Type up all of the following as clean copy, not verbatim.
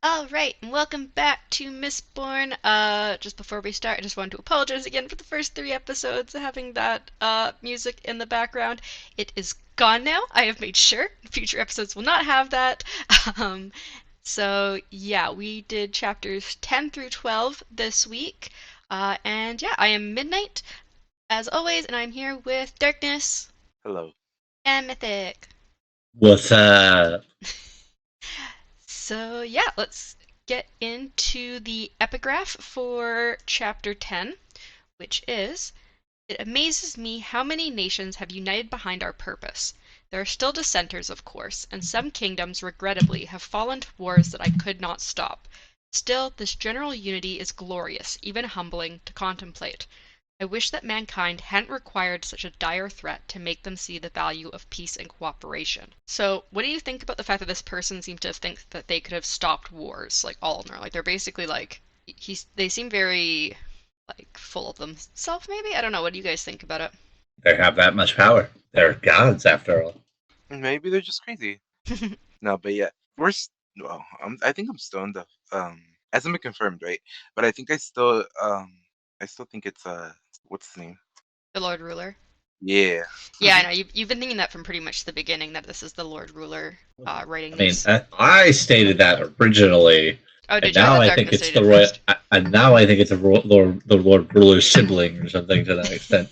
All right, and welcome back to Mistborn. Just before we start, I just wanted to apologize again for the first three episodes having that music in the background. It is gone now. I have made sure future episodes will not have that. Um, so yeah, we did chapters 10 through 12 this week. And yeah, I am Midnight as always, and I'm here with Darkness Hello. and Mythic. What's up? So yeah, let's get into the epigraph for chapter 10, which is: It amazes me how many nations have united behind our purpose. There are still dissenters, of course, and some kingdoms, regrettably, have fallen to wars that I could not stop. Still, this general unity is glorious, even humbling, to contemplate. I wish that mankind hadn't required such a dire threat to make them see the value of peace and cooperation. So, what do you think about the fact that this person seemed to think that they could have stopped wars, like Allner? Like they're basically like they seem very like full of themselves, maybe? I don't know. What do you guys think about They have that much power. They're gods, after all. Maybe they're just crazy. it? No, but yeah, well, I think I'm still in the hasn't been confirmed, right? But I still think it's what's his name? The Lord Ruler. Yeah. Yeah, I know. You've been thinking that from pretty much the beginning that this is the Lord Ruler writing I mean, these. I stated that originally, Oh, and did you? I now thought I think Darkness it's stated the it royal. first. And now I think it's the Lord Ruler's sibling or something to that extent.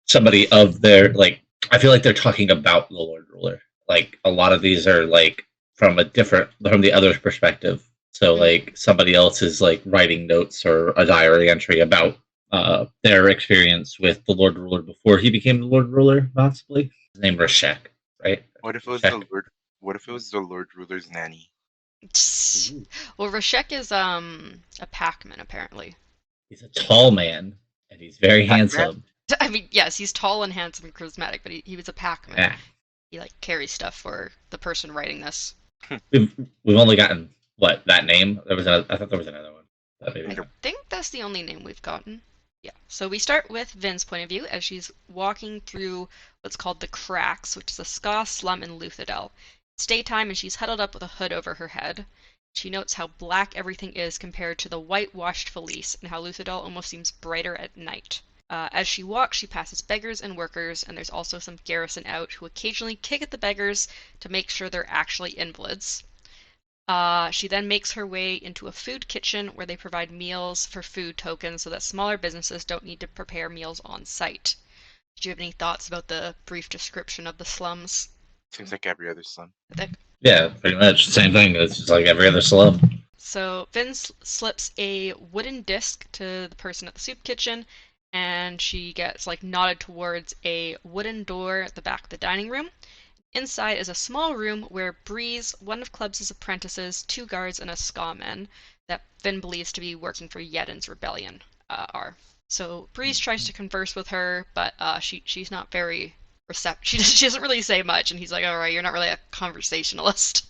Somebody of their like. I feel like they're talking about the Lord Ruler. Like a lot of these are like from the other's perspective. So Mm. like somebody else is like writing notes or a diary entry about their experience with the Lord Ruler before he became the Lord Ruler, possibly. His name Rashek, right? What if it was Rashek. the Lord? What if it was the Lord Ruler's nanny? Well, Rashek is a Pac-Man apparently. He's a tall man, and he's very Pac-Man? handsome. I mean, yes, he's tall and handsome and charismatic, but he was a Pac-Man. Yeah. He like carries stuff for the person writing this. We've we've only gotten what that name. I thought there was another one. But maybe I not. think that's the only name we've gotten. Yeah. So we start with Vin's point of view as she's walking through what's called the Cracks, which is a ska slum in Luthadel. It's daytime and she's huddled up with a hood over her head. She notes how black everything is compared to the whitewashed Felice and how Luthadel almost seems brighter at night. As she walks, she passes beggars and workers, and there's also some garrison out who occasionally kick at the beggars to make sure they're actually invalids. She then makes her way into a food kitchen where they provide meals for food tokens so that smaller businesses don't need to prepare meals on site. Did you have any thoughts about the brief description of the slums? Seems like every other son. Yeah, pretty much same thing. It's just like every other slum. So Finn slips a wooden disc to the person at the soup kitchen, and she gets like nodded towards a wooden door at the back of the dining room. Inside is a small room where Breeze, one of Clubs' apprentices, two guards, and a Ska-man that Finn believes to be working for Yedin's rebellion are. So Breeze tries to converse with her, but she's not very receptive. She doesn't really say much, and he's like, "All right, you're not really a conversationalist."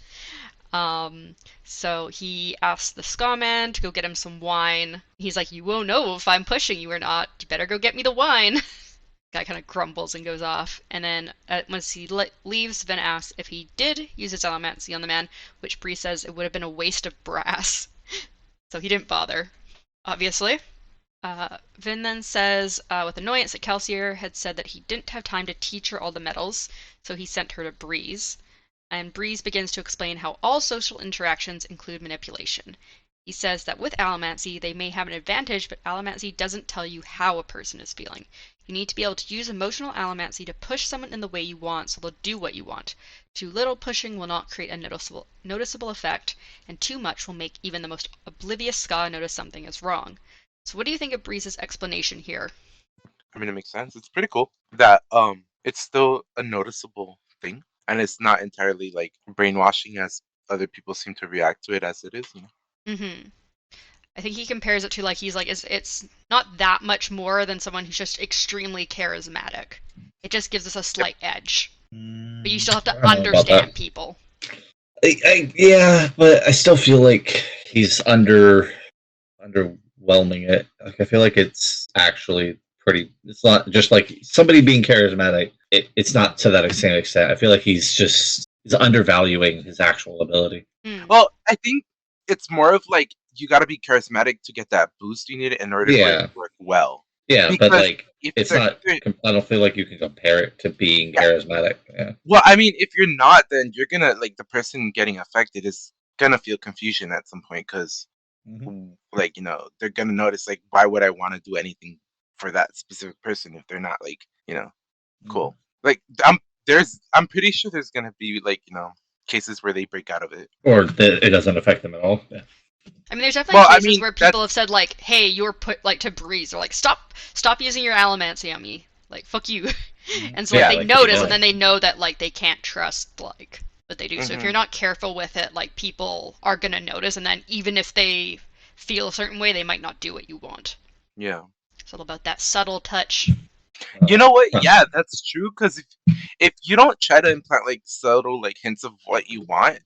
Um, so he asks the Ska-man to go get him some wine. He's like, "You won't know if I'm pushing you or not. You better go get me the wine." Guy kind of grumbles and goes off. And then once he leaves, Vin asks if he did use his allomancy on the man, which Bree says it would have been a waste of brass. So he didn't bother, obviously. Vin then says with annoyance that Kelsier had said that he didn't have time to teach her all the metals, so he sent her to Breeze. And Breeze begins to explain how all social interactions include manipulation. He says that with allomancy, they may have an advantage, but allomancy doesn't tell you how a person is feeling. You need to be able to use emotional allomancy to push someone in the way you want so they'll do what you want. Too little pushing will not create a noticeable effect, and too much will make even the most oblivious Ska notice something is wrong. So what do you think of Breeze's explanation here? I mean, it makes sense. It's pretty cool that it's still a noticeable thing, and it's not entirely like brainwashing as other people seem to react to it as it is. Mm-hmm. I think he compares it to like he's like it's not that much more than someone who's just extremely charismatic. It just gives us a Yep. slight edge. But you Mm, still have to I don't know about that. understand people. Yeah, but I still feel like he's underwhelming it. Like I feel like it's actually pretty. It's not just like somebody being charismatic. It's not to that same extent. I feel like he's undervaluing his actual ability. Hmm. Well, I think it's more of like you got to be charismatic to get that boost you need in order for it to Yeah, work well. yeah, but Because like if it's they're, not. I don't feel like you can compare it to being yeah, charismatic. Yeah. well, I mean, if you're not, then you're gonna like the person getting affected is gonna feel confusion at some point because Hmm. like they're gonna notice like why would I want to do anything for that specific person if they're not like Hmm. cool. Like I'm pretty sure there's gonna be like cases where they break out of it. Or that it doesn't affect them at all. Yeah. I mean, there's definitely Well, I cases mean where people have that's. said like, "Hey, you're put like to Breeze," or like, "Stop using your allomancy on me." Like, fuck you. Mhm. And so like Yeah, they like keep notice, and going. then they know that like they can't trust like what they do. So if Hmm. you're not careful with it, like people are gonna notice, and then even if they feel a certain way, they might not do what you want. Yeah. It's all about that subtle touch. You know what? Huh. Yeah, that's true. Because if you don't try to implant like subtle like hints of what you want,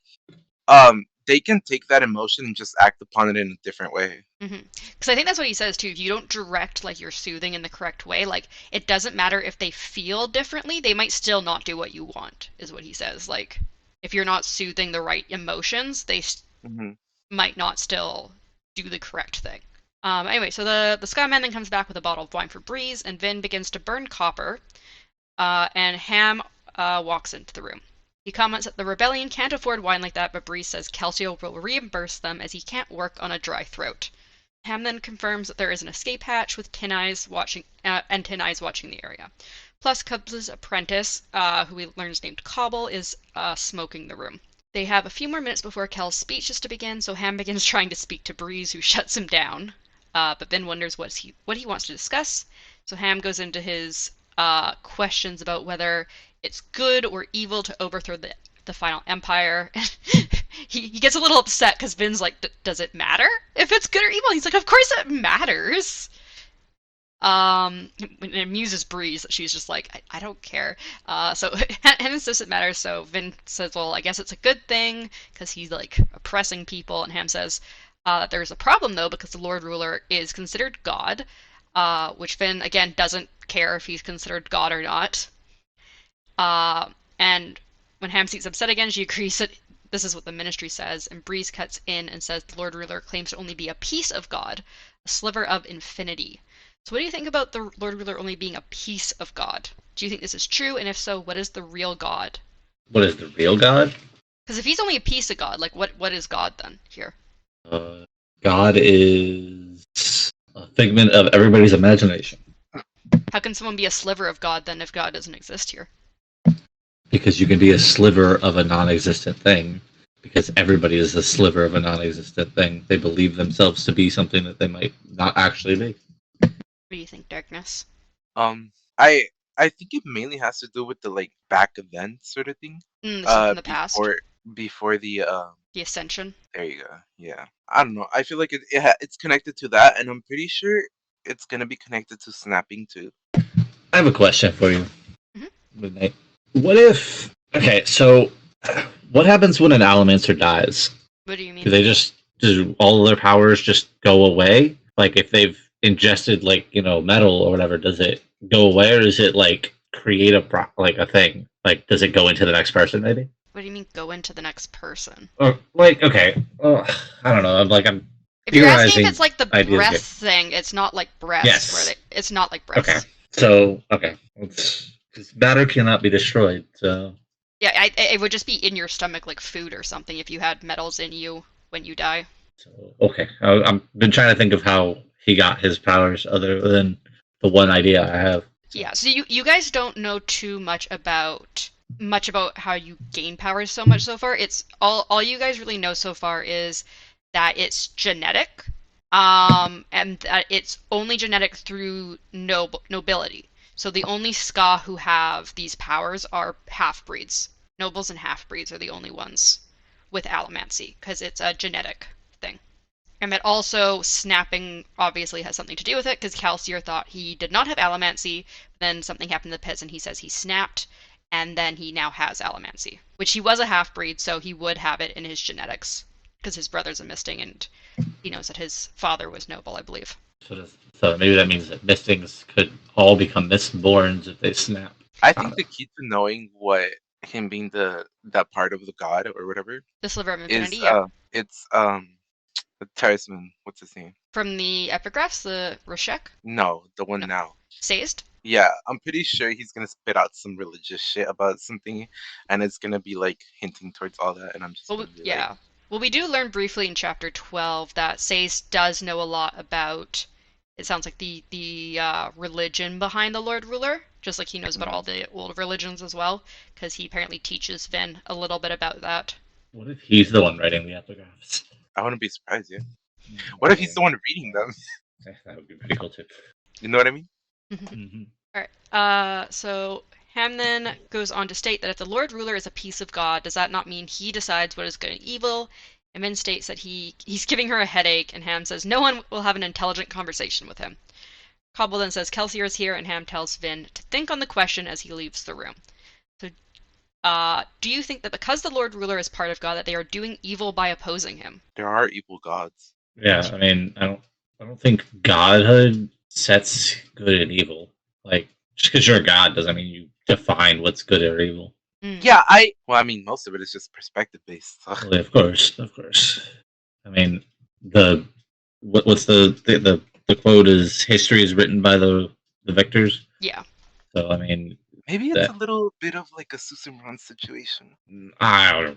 they can take that emotion and just act upon it in a different way. Because I think that's what he says too. If you don't direct like your soothing in the correct way, like it doesn't matter if they feel differently, they might still not do what you want. Is what he says. Like if you're not soothing the right emotions, they Hmm. might not still do the correct thing. Anyway, so the Skyman then comes back with a bottle of wine for Breeze, and Vin begins to burn copper, and Ham walks into the room. He comments that the rebellion can't afford wine like that, but Breeze says Calcio will reimburse them as he can't work on a dry throat. Ham then confirms that there is an escape hatch with Tin Eyes watching, and Tin Eyes watching the area. Plus, Cubs' apprentice, who he learns named Cobble, is smoking the room. They have a few more minutes before Kel's speech is to begin, so Ham begins trying to speak to Breeze, who shuts him down. But Ben wonders what he wants to discuss. So Ham goes into his questions about whether it's good or evil to overthrow the final empire. he gets a little upset because Vin's like, "Does it matter if it's good or evil?" He's like, "Of course it matters." It amuses Breeze that she's just like, I don't care. So Hannah says it matters. So Vin says, well, I guess it's a good thing because he's like oppressing people. And Ham says, there's a problem though because the Lord Ruler is considered God, which Vin again doesn't care if he's considered God or not. And when Ham seems upset again, she agrees that this is what the ministry says, and Breeze cuts in and says the Lord Ruler claims to only be a piece of God, a sliver of infinity. So what do you think about the Lord Ruler only being a piece of God? Do you think this is true? And if so, what is the real God? What is the real God? Because if he's only a piece of God, like what is God then here? Uh, God is a figment of everybody's imagination. How can someone be a sliver of God then if God doesn't exist here? Because you can be a sliver of a non-existent thing. Because everybody is a sliver of a non-existent thing. They believe themselves to be something that they might not actually be. What do you think, Darkness? Um, I I think it mainly has to do with the like back event sort of thing. The stuff in the past, Before the the Ascension. there you go. Yeah, I don't know. I feel like it's connected to that, and I'm pretty sure it's gonna be connected to snapping too. I have a question for you, Mm-hmm. Midnight. What if? Okay, so what happens when an Allomancer dies? What do you Do mean? they just do all of their powers just go away? Like if they've ingested like metal or whatever, does it go away or does it like create like a thing? Like does it go into the next person maybe? What do you mean go into the next person? Or like okay, I don't know. I'm If you're asking if theorizing it's like the ideas breath here. thing, it's not like breaths where Yes. it's not like Okay. breaths. So okay, because matter cannot be destroyed. So Yeah, it would just be in your stomach like food or something if you had metals in you when you die. So okay, I'm been trying to think of how he got his powers other than the one idea I have. So Yeah, so you guys don't know too much about how you gain powers so much so far. It's all you guys really know so far is that it's genetic, and that it's only genetic through nobility. So the only Ska who have these powers are half breeds. Nobles and half breeds are the only ones with allomancy because it's a genetic thing. And that also snapping obviously has something to do with it because Calcier thought he did not have allomancy. Then something happened to the pits and he says he snapped, and then he now has allomancy, which he was a half breed, so he would have it in his genetics because his brother's a misting and he knows that his father was noble, I believe. so maybe that means that Mistings could all become Mistborns if they snap. I I don't think know. the key to knowing what him being the that part of the god or whatever The sliver of is infinity, yeah. it's The Tarisman, what's his name? From the epigraphs, the Roshek? No, the one No. now. Seist? Yeah, I'm pretty sure he's gonna spit out some religious shit about something, and it's gonna be like hinting towards all that, and I'm just Well, gonna be like, yeah. Well, we do learn briefly in chapter 12 that Seist does know a lot about, it sounds like the religion behind the Lord Ruler, just like he knows about all the old religions as well, because he apparently teaches Vin a little bit about that. What if he's the one writing the epigraphs? I wouldn't be surprised, yeah. What if he's the one reading them? That would be pretty cool too. You know what I mean? Mm-hmm. All right. So Ham then goes on to state that if the Lord Ruler is a piece of God, does that not mean he decides what is good and evil? And Min states that he's giving her a headache, and Ham says no one will have an intelligent conversation with him. Cobble then says Kelsier is here, and Ham tells Vin to think on the question as he leaves the room. So, do you think that because the Lord Ruler is part of God, that they are doing evil by opposing him? There are evil gods. Yeah, I mean, I don't think godhood sets good and evil. Like, just because you're a god doesn't mean you define what's good or evil. Yeah, well, I mean, most of it is just perspective based. So. Well, of course, of course. I mean, what's the quote is history is written by the victors. Yeah. So I mean, Maybe it's a little bit of like a Susan situation. I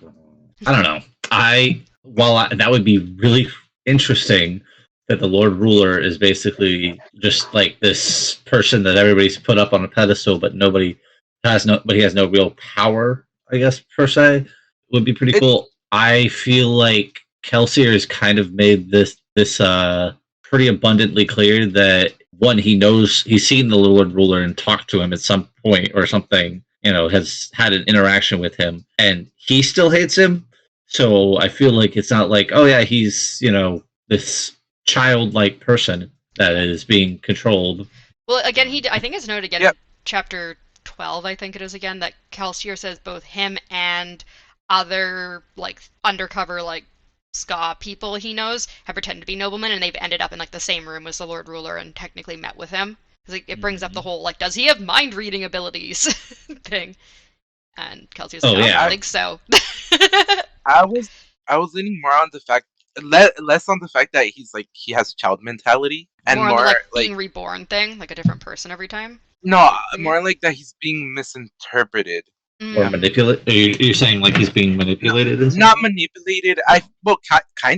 don't know. That would be really interesting that the Lord Ruler is basically just like this person that everybody's put up on a pedestal, but he has no real power, I guess, per se. Would be pretty cool. I feel like Kelsier has kind of made this pretty abundantly clear that one, he's seen the Lord Ruler and talked to him at some point or something, has had an interaction with him, and he still hates him. So I feel like it's not like, oh yeah, he's, this childlike person that is being controlled. Well, again, I think it's noted again in chapter 12, I think it is again, that Kelsier says both him and other, like, undercover, like, ska people he knows have pretended to be noblemen, and they've ended up in, like, the same room as the Lord Ruler and technically met with him. Because it brings up the whole, like, does he have mind-reading abilities thing. And Kelsey's like, I don't think so. I was leaning more on the fact, less on the fact that he has child mentality, and more on the, like, being reborn thing, like a different person every time. No, more like that he's being misinterpreted. Or manipulated? You're saying like he's being manipulated? Not manipulated.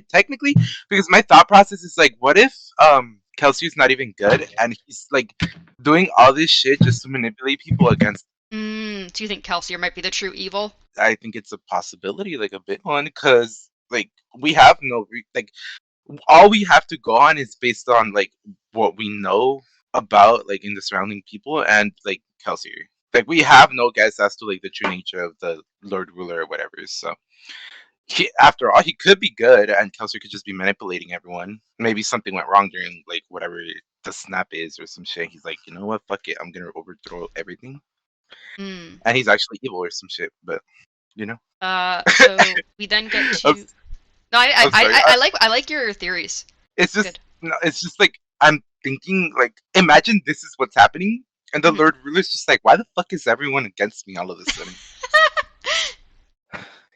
Technically, because my thought process is like, what if Kelsey's not even good, and he's like doing all this shit just to manipulate people against. Do you think Kelsier might be the true evil? I think it's a possibility, like a big one, because like we have all we have to go on is based on like what we know about like in the surrounding people and like Kelsier. Like we have no guess as to like the true nature of the Lord Ruler or whatever. So after all, he could be good, and Kelsier could just be manipulating everyone. Maybe something went wrong during like whatever the snap is or some shit. He's like, you know what, fuck it, I'm gonna overthrow everything. And he's actually evil or some shit, but you know. So we then get to. No, I like your theories. It's just it's just like I'm thinking like, imagine this is what's happening, and the Lord Ruler's just like, why the fuck is everyone against me all of a sudden?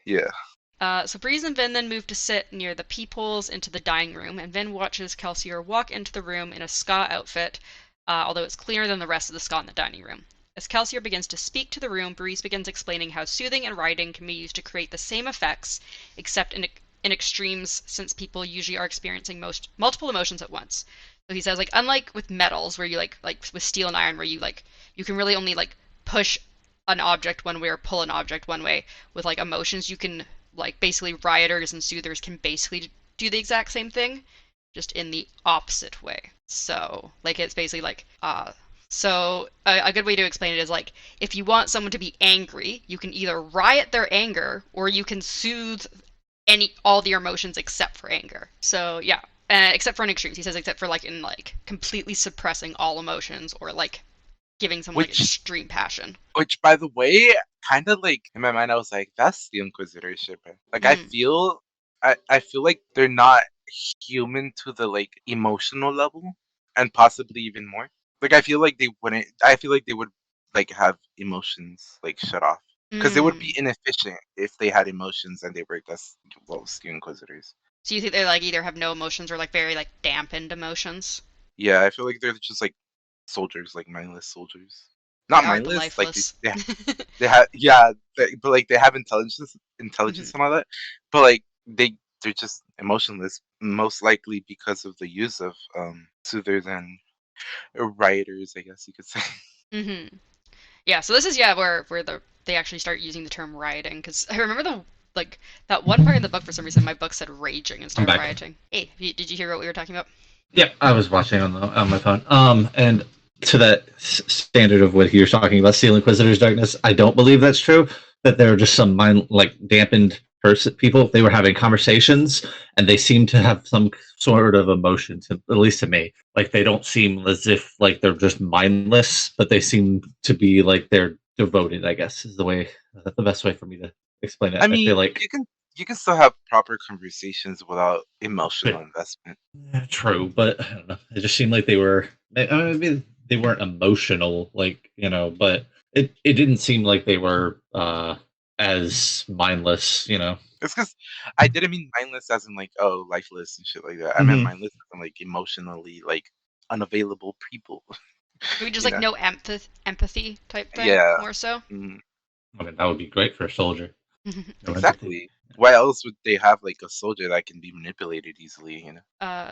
Yeah. So Breeze and Vin then move to sit near the peepholes into the dining room, and Vin watches Kelsier walk into the room in a ska outfit, although it's cleaner than the rest of the ska in the dining room. As Kelsier begins to speak to the room, Breeze begins explaining how soothing and writing can be used to create the same effects, except in extremes, since people usually are experiencing multiple emotions at once. So he says, like, unlike with metals, where you like with steel and iron, where you can really only like push an object one way or pull an object one way. With like emotions, you can like basically rioters and soothers can basically do the exact same thing, just in the opposite way. So like it's basically like so a good way to explain it is like, if you want someone to be angry, you can either riot their anger or you can soothe all the emotions except for anger. So yeah, except for in extremes. He says except for like in like completely suppressing all emotions or like giving someone like extreme passion. Which, by the way, kind of like in my mind, I was like, that's the Inquisitor ship. Like I feel like they're not human to the like emotional level, and possibly even more. Like I feel like they wouldn't. I feel like they would like have emotions like shut off, because they would be inefficient if they had emotions and they were the Inquisitors. So you think they like either have no emotions or like very like dampened emotions? Yeah, I feel like they're just like soldiers, like mindless soldiers. They Not are the mindless, like lifeless. they have yeah, but like they have Mhm. intelligence and all that. But like they're just emotionless, most likely because of the use of soothers and rioters, I guess you could say. Mhm. Yeah, so this is yeah where they actually start using the term rioting because I remember the like that one part in the book for some reason my book said raging I'm instead of back. rioting. Hey, did you hear what we were talking about? Yep, I was watching on my phone. And to that standard of what you're talking about, Steel Inquisitor's darkness, I don't believe that's true. That there are just some mind like dampened people. They were having conversations, and they seem to have some sort of emotion. To at least to me, like they don't seem as if like they're just mindless, but they seem to be like they're devoted. I guess is the best way for me to explain I it. I feel mean, like you can still have proper conversations without emotional investment. yeah, true, but I don't know. It just seemed like they were. I mean, they weren't emotional, like but it didn't seem like they were as mindless, It's because I didn't mean mindless as in like, oh, lifeless and shit like that. I meant Hmm. mindless as in like emotionally like unavailable people. Maybe just You like know? no empathy type thing, Yeah. more so. Mm, I mean, that would be great for a soldier. No empathy. exactly. Why else would they have like a soldier that can be manipulated easily, you know?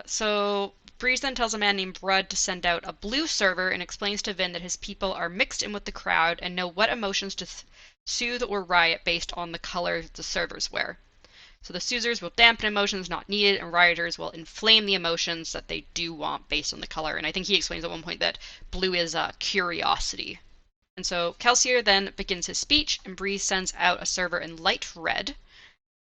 So Breeze then tells a man named Rudd to send out a blue server and explains to Vin that his people are mixed in with the crowd and know what emotions to soothe or riot based on the color the servers wear. So the soothers will dampen emotions not needed, and rioters will inflame the emotions that they do want based on the color. And I think he explains at one point that blue is curiosity. And so Kelsier then begins his speech, and Breeze sends out a server in light red.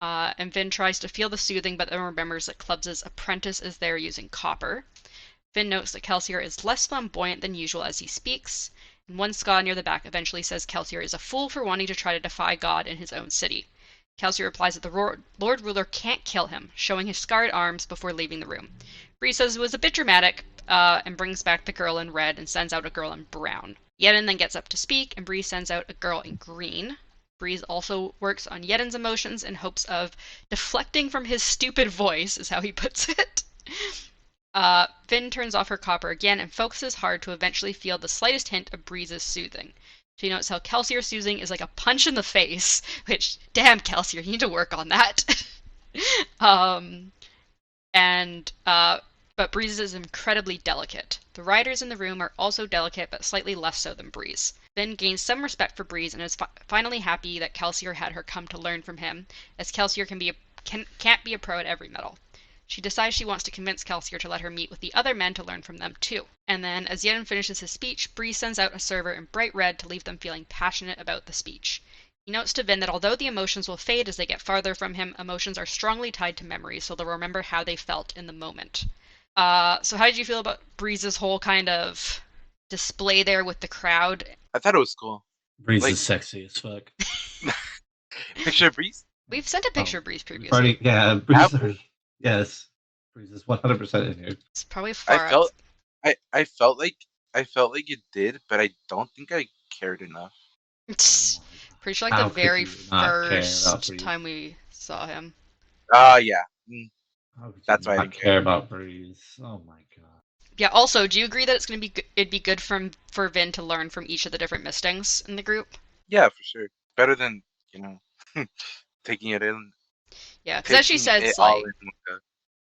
And Vin tries to feel the soothing, but then remembers that Clubs' apprentice is there using copper. Vin notes that Kelsier is less flamboyant than usual as he speaks, and one Ska near the back eventually says Kelsier is a fool for wanting to try to defy God in his own city. Kelsier replies that the Lord Ruler can't kill him, showing his scarred arms before leaving the room. Bree says it was a bit dramatic, and brings back the girl in red and sends out a girl in brown. Yedin then gets up to speak, and Bree sends out a girl in green. Breeze also works on Yedin's emotions in hopes of deflecting from his stupid voice, is how he puts it. Finn turns off her copper again and focuses hard to eventually feel the slightest hint of Breeze's soothing. She notes how Kelsier's soothing is like a punch in the face, which, damn, Kelsier, you need to work on that. um, and but Breeze is incredibly delicate. The riders in the room are also delicate, but slightly less so than Breeze. Finn gains some respect for Breeze and is finally happy that Kelsier had her come to learn from him, as Kelsier can't be a pro at every metal. She decides she wants to convince Kelsier to let her meet with the other men to learn from them too. And then, as Yedin finishes his speech, Breeze sends out a server in bright red to leave them feeling passionate about the speech. He notes to Vin that although the emotions will fade as they get farther from him, emotions are strongly tied to memory, so they'll remember how they felt in the moment. So how did you feel about Breeze's whole kind of display there with the crowd? I thought it was cool. Breeze Like is sexy as fuck. picture Breeze. We've sent a Oh, picture of Breeze we've previously. already yeah. Have Breeze, we? yes, Breeze is 100% in here. It's probably I far up. felt I felt like it did, but I don't think I cared enough. Oh my god, Pretty sure like the how could very you not care about first Breeze? time we saw him. Yeah. How could That's you why I not didn't care. care about Breeze? Oh my god. Yeah. Also, do you agree that it'd be good for Vin to learn from each of the different Mistings in the group? Yeah, for sure. Better than, you know, taking it in Yeah, because as she taking it says, all like in one go.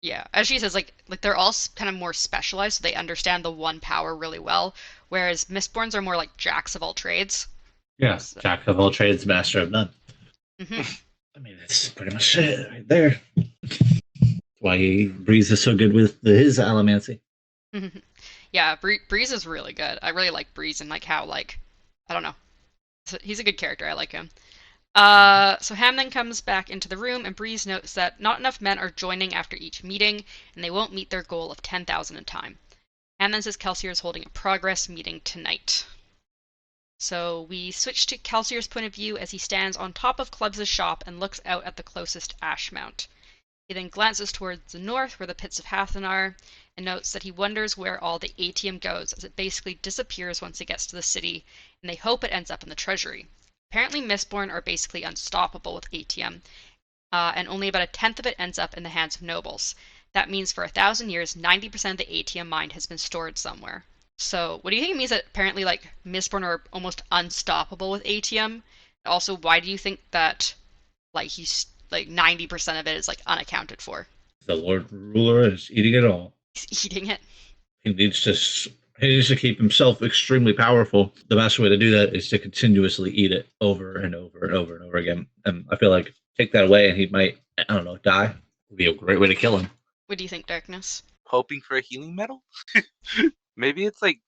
yeah, as she says, like they're all kind of more specialized, so they understand the one power really well. Whereas Mistborns are more like jacks of all trades. Yeah, So, Jack of all trades, master of none. hmm I mean, that's pretty much it right there. Why Breeze is so good with his allomancy. yeah, Breeze is really good. I really like Breeze and like how like I don't know, he's a good character. I like him. So Ham then comes back into the room, and Breeze notes that not enough men are joining after each meeting, and they won't meet their goal of 10,000 in time. Ham then says Kelsier is holding a progress meeting tonight. So we switch to Kelsier's point of view as he stands on top of Clubs' shop and looks out at the closest ash mount. He then glances towards the north where the pits of Hathen are, and notes that he wonders where all the atium goes, as it basically disappears once it gets to the city, and they hope it ends up in the treasury. Apparently Mistborn are basically unstoppable with atium, and only about a tenth of it ends up in the hands of nobles. That means for 1,000 years, 90% of the ATM mine has been stored somewhere. So, what do you think it means that apparently, like, Mistborn are almost unstoppable with ATM? Also, why do you think that, like, he's, like, 90% of it is, like, unaccounted for? The Lord Ruler is eating it all. He's eating it. He needs to he needs to keep himself extremely powerful. The best way to do that is to continuously eat it over and over and over and over again. And I feel like take that away and he might, I don't know, die. Would be a great way to kill him. What do you think, Darkness? Hoping for a healing metal? Maybe it's like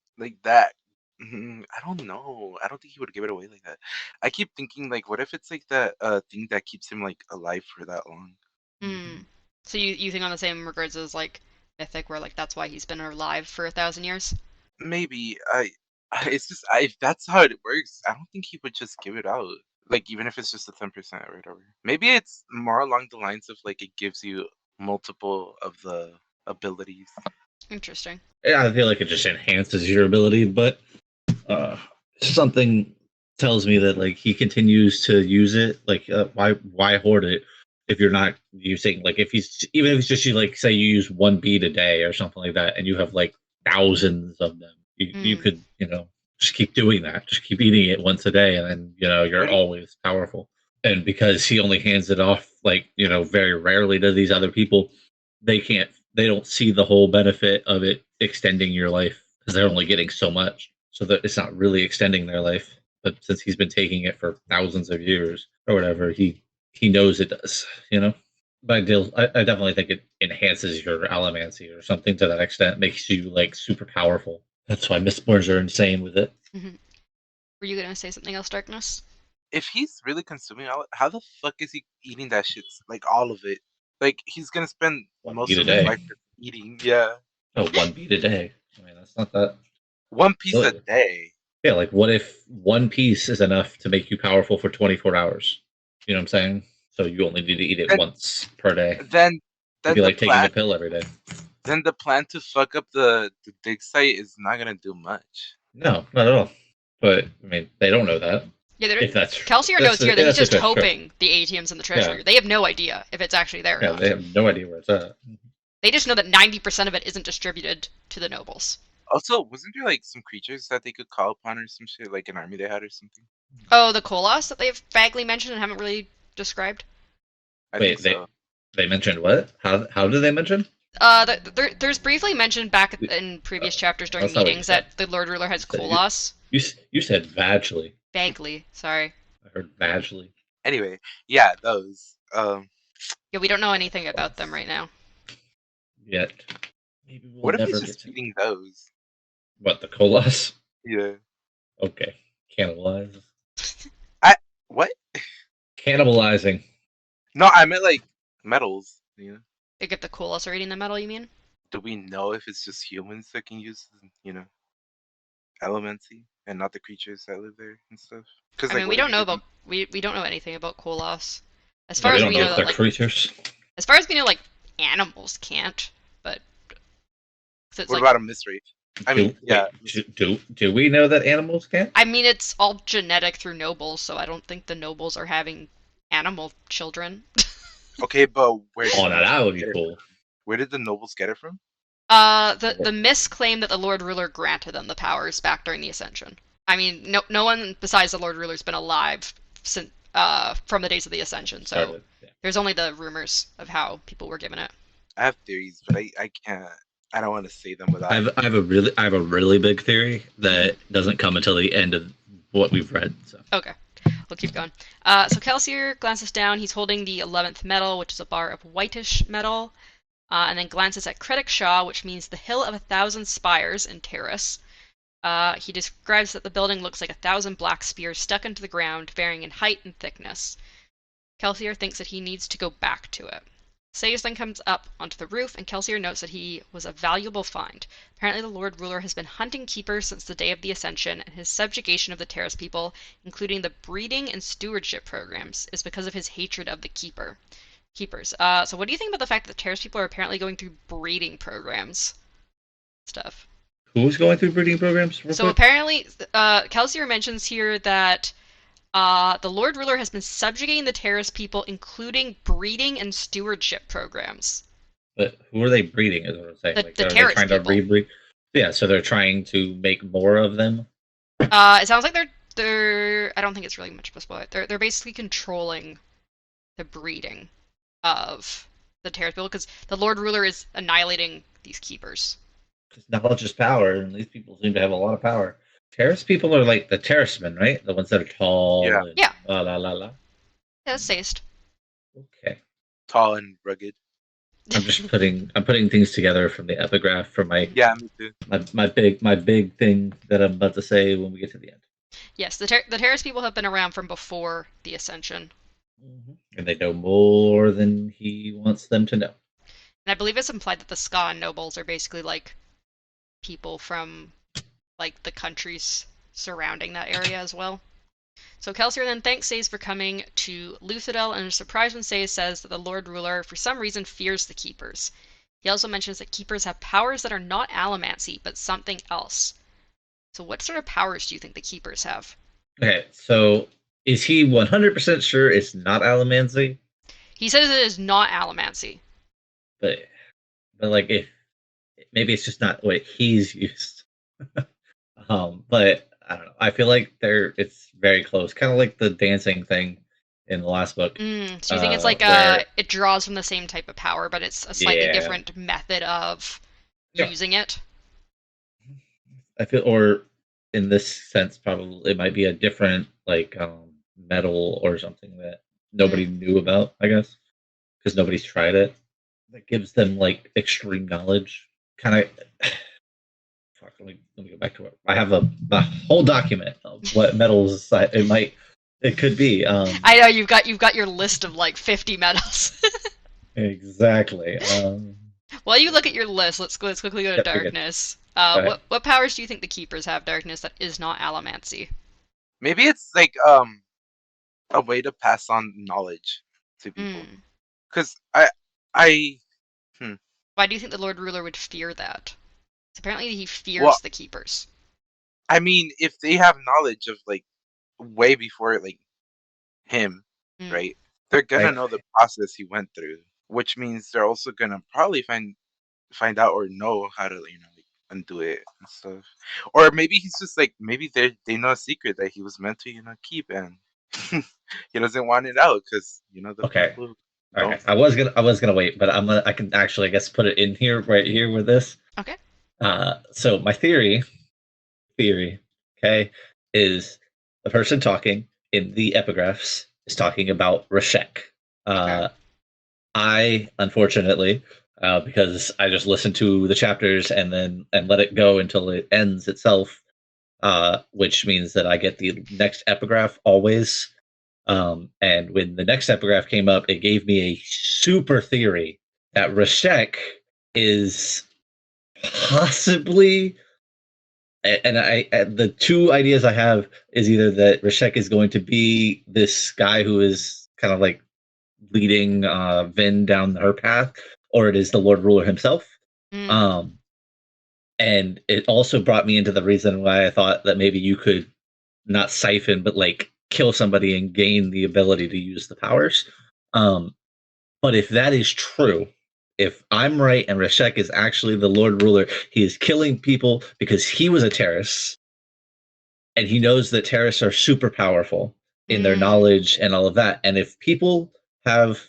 that. I don't know. I don't think he would give it away like that. I keep thinking like, what if it's like that thing that keeps him like alive for that long? Hmm. So you think on the same regards as like Mythic, where like that's why he's been alive for 1,000 years? Maybe it's just if that's how it works, I don't think he would just give it out. Like even if it's just a 10% or whatever. Maybe it's more along the lines of like it gives you multiple of the abilities. Interesting. Yeah, I feel like it just enhances your ability, but uh, something tells me that like he continues to use it. Like, why hoard it if you're not using like if he's even if it's just you like say you use one bead a day or something like that, and you have like thousands of them, you Hmm. could just keep doing that, just keep eating it once a day, and then you're Right? always powerful. And because he only hands it off like very rarely to these other people, they don't see the whole benefit of it extending your life because they're only getting so much, so that it's not really extending their life. But since he's been taking it for thousands of years or whatever, he knows it does, But I definitely think it enhances your allomancy or something to that extent, makes you like super powerful. That's why Mistborns are insane with it. Hmm. Were you gonna say something else, Darkness? If he's really consuming all, how the fuck is he eating that shit? Like all of it. Like he's gonna spend One beat most a of his day. life just eating. Yeah, Oh, one beat a day. I mean, that's not that. one piece a What? day. Yeah, like what if one piece is enough to make you powerful for 24 hours? You know what I'm saying? So you only need to eat it And once per day. then, It'd then be the like taking plan, a pill every day. then the plan to fuck up the dig site is not gonna do much. No, not at all. But I mean, they don't know that. Yeah, If that's Kelsier knows here that he's that's if just that's true. hoping the ATM's in the Yeah, treasury. They have no idea if it's actually there or yeah, they not. have no idea where it's at. They just know that 90% of it isn't distributed to the nobles. Also, wasn't there like some creatures that they could call upon or some shit, like an army they had or something? Oh, the Kolos that they've vaguely mentioned and haven't really described. I think Wait, so. they mentioned what? How did they mention? There's briefly mentioned back in Uh, previous chapters during that's not what you meetings said. that the Lord Ruler has You said Kolos. you said vaguely. Vaguely, sorry. I heard vaguely. Anyway, yeah, those. Yeah, we don't know anything about them right now. Yet maybe we'll What if he's never get just to eating those? what the colas. Yeah. Okay, cannibalize. What? Cannibalizing. No, I meant like metals. Like if the Kolos are eating the metal, you mean? Do we know if it's just humans that can use, elemency and not the creatures that live there and stuff? Because I like, mean, we what if don't he know just about we don't know anything about Kolos. As Yeah, far we as don't we know know if that they're like creatures. as far as we know like animals can't, but 'cause it's what like about a misrape? I mean, yeah, Do we know that animals can? I mean it's all genetic through nobles, so I don't think the nobles are having animal children. okay, but where did Oh, the now that nobles would be get it cool. from? Where did the nobles get it from? The myths claim that the Lord Ruler granted them the powers back during the Ascension. I mean, no one besides the Lord Ruler's been alive since from the days of the Ascension, so Started. Yeah. there's only the rumors of how people were given it. I have theories, but I can't. I don't want to say them without. I have a really big theory that doesn't come until the end of what we've read. So Okay, we'll keep going. So Kelsier glances down. He's holding the 11th medal, which is a bar of whitish metal, and then glances at Critic Shaw, which means the Hill of 1,000 Spires in Terrace. He describes that the building looks like 1,000 black spears stuck into the ground, varying in height and thickness. Kelsier thinks that he needs to go back to it. Sayers then comes up onto the roof, and Kelsier notes that he was a valuable find. Apparently the Lord Ruler has been hunting keepers since the day of the Ascension, and his subjugation of the Terrace people, including the breeding and stewardship programs, is because of his hatred of the keepers. So what do you think about the fact that the Terrace people are apparently going through breeding programs? Stuff. who's going through breeding programs? Real So quick? apparently, Kelsier mentions here that The Lord Ruler has been subjugating the Terrace people, including breeding and stewardship programs. But who are they breeding? Is what I'm saying. Like, The are they Terrace trying to people. rebreed? Yeah, so they're trying to make more of them. It sounds like they're. I don't think it's really much of a spoiler. They're basically controlling the breeding of the Terrace people because the Lord Ruler is annihilating these keepers. Because knowledge is power, and these people seem to have a lot of power. Terrace people are like the terracemen, right? The ones that are Yeah, tall and Yeah, la la la la. yeah, that's Seist. Okay. tall and rugged. I'm putting things together from the epigraph for Yeah, me too. my big thing that I'm about to say when we get to the end. Yes, the Terrace people have been around from before the Ascension. And they know more than he wants them to know. And I believe it's implied that the Ska nobles are basically like people from like the countries surrounding that area as well. So Kelsier then thanks Sazed for coming to Luthadel and is surprised when Sazed says that the Lord Ruler for some reason fears the Keepers. He also mentions that Keepers have powers that are not allomancy, but something else. So what sort of powers do you think the Keepers have? Okay, so is he 100% sure it's not Allomancy? He says it is not allomancy. But like if maybe it's just not what he's used. But I don't know. I feel like it's very close, kind of like the dancing thing in the last book, So you think it's like where it draws from the same type of power, but it's a slightly yeah, different method of yeah. using it? I feel, or in this sense, probably it might be a different like metal or something that nobody knew about. I guess because nobody's tried it. That gives them like extreme knowledge. Kind of. Fuck, let me go back to it. I have a whole document of what metals it could be. I know you've got your list of like 50 metals. Exactly. While you look at your list, let's quickly go to Yep, you're good. darkness. Go ahead. What powers do you think the keepers have? Darkness that is not allomancy. Maybe it's like a way to pass on knowledge to people. Because I hmm. Why do you think the Lord Ruler would fear that? Apparently he Well, fears the keepers. I mean, if they have knowledge of like way before like him, Mm. right? They're gonna Right. know the process he went through, which means they're also gonna probably find out or know how to like undo it and stuff. Or maybe he's just like maybe they know a secret that he was meant to keep and he doesn't want it out because the Okay. people Okay. don't. I was gonna wait, but I can actually I guess put it in here right here with this. Okay. So my theory, okay, is the person talking in the epigraphs is talking about Rashek. Okay. I unfortunately, because I just listened to the chapters and let it go until it ends itself, which means that I get the next epigraph always. And when the next epigraph came up, it gave me a super theory that Rashek is possibly, and the two ideas I have is either that Rashek is going to be this guy who is kind of like leading Vin down her path, or it is the Lord Ruler himself. Mm. Um, and it also brought me into the reason why I thought that maybe you could not siphon, but like kill somebody and gain the ability to use the powers. Um, but if that is true, if I'm right and Rashek is actually the Lord Ruler, he is killing people because he was a terrorist and he knows that terrorists are super powerful in their Mm. knowledge and all of that. And if people have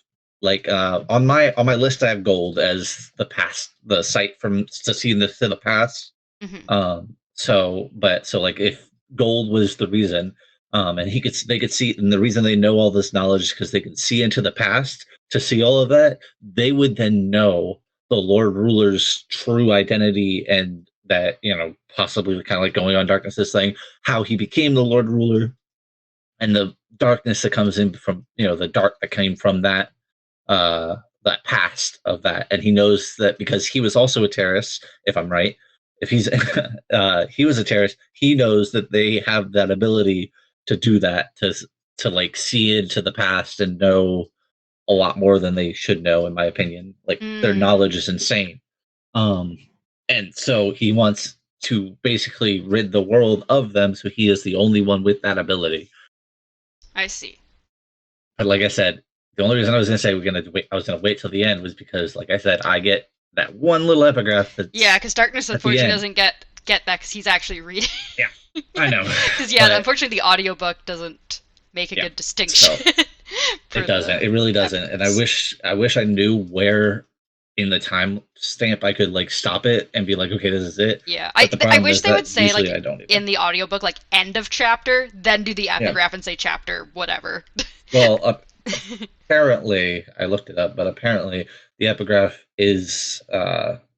like on my list, I have gold as the site from to see this in the past. Mm-hmm. So like if gold was the reason, and they could see, and the reason they know all this knowledge is because they can see into the past to see all of that. They would then know the Lord Ruler's true identity and that possibly kind of like going on darkness thing, how he became the Lord Ruler, and the darkness that comes in from the dark that came from that past of that. And he knows that because he was also a terrorist, if I'm right, if he's he was a terrorist, he knows that they have that ability to do that, to like see into the past and know a lot more than they should know, in my opinion. Like their Mm. knowledge is insane. um and so he wants to basically rid the world of them, so he is the only one with that ability. I see. But like I said, the only reason I was going to say I was going to wait till the end was because, like I said, I get that one little epigraph Yeah, that's because Darkness at the unfortunately end. doesn't get that because he's actually reading. Yeah, I know, Because yeah, but unfortunately the audiobook doesn't make a yeah, good distinction so for it doesn't. the It really doesn't. And epigraphs. I wish I knew where in the time stamp I could like stop it and be like, okay, this is it. Yeah, But the I problem wish is they would that say usually like I don't even. in the audiobook like end of chapter, then do the Yeah. epigraph and say chapter whatever. Well, apparently, I looked it up, but apparently the epigraph is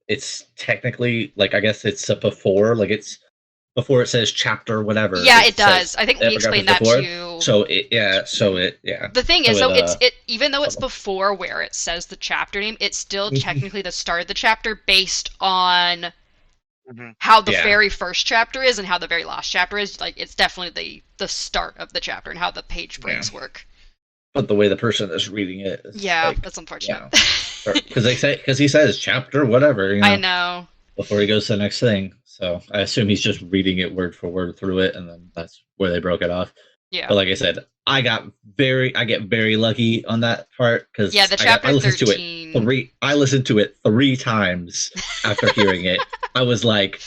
it's technically like I guess it's a before, like it's before it says chapter whatever, Yeah, it it does. says I think the we epigraph is explained that before. too. So it The thing so is it though, it even though it's before where it says the chapter name, it's still technically the start of the chapter based on Mm-hmm. how the yeah. very first chapter is and how the very last chapter is. Like it's definitely the start of the chapter and how the page Yeah. breaks work. But the way the person is reading it is Yeah, like, that's unfortunate. yeah, because he says chapter whatever, I know. before he goes to the next thing. So I assume he's just reading it word for word through it, and then that's where they broke it off. Yeah. But like I said, I get very lucky on that part Yeah, because the chapter I listened to it 13. I listened to it 3 times after hearing it. I was like,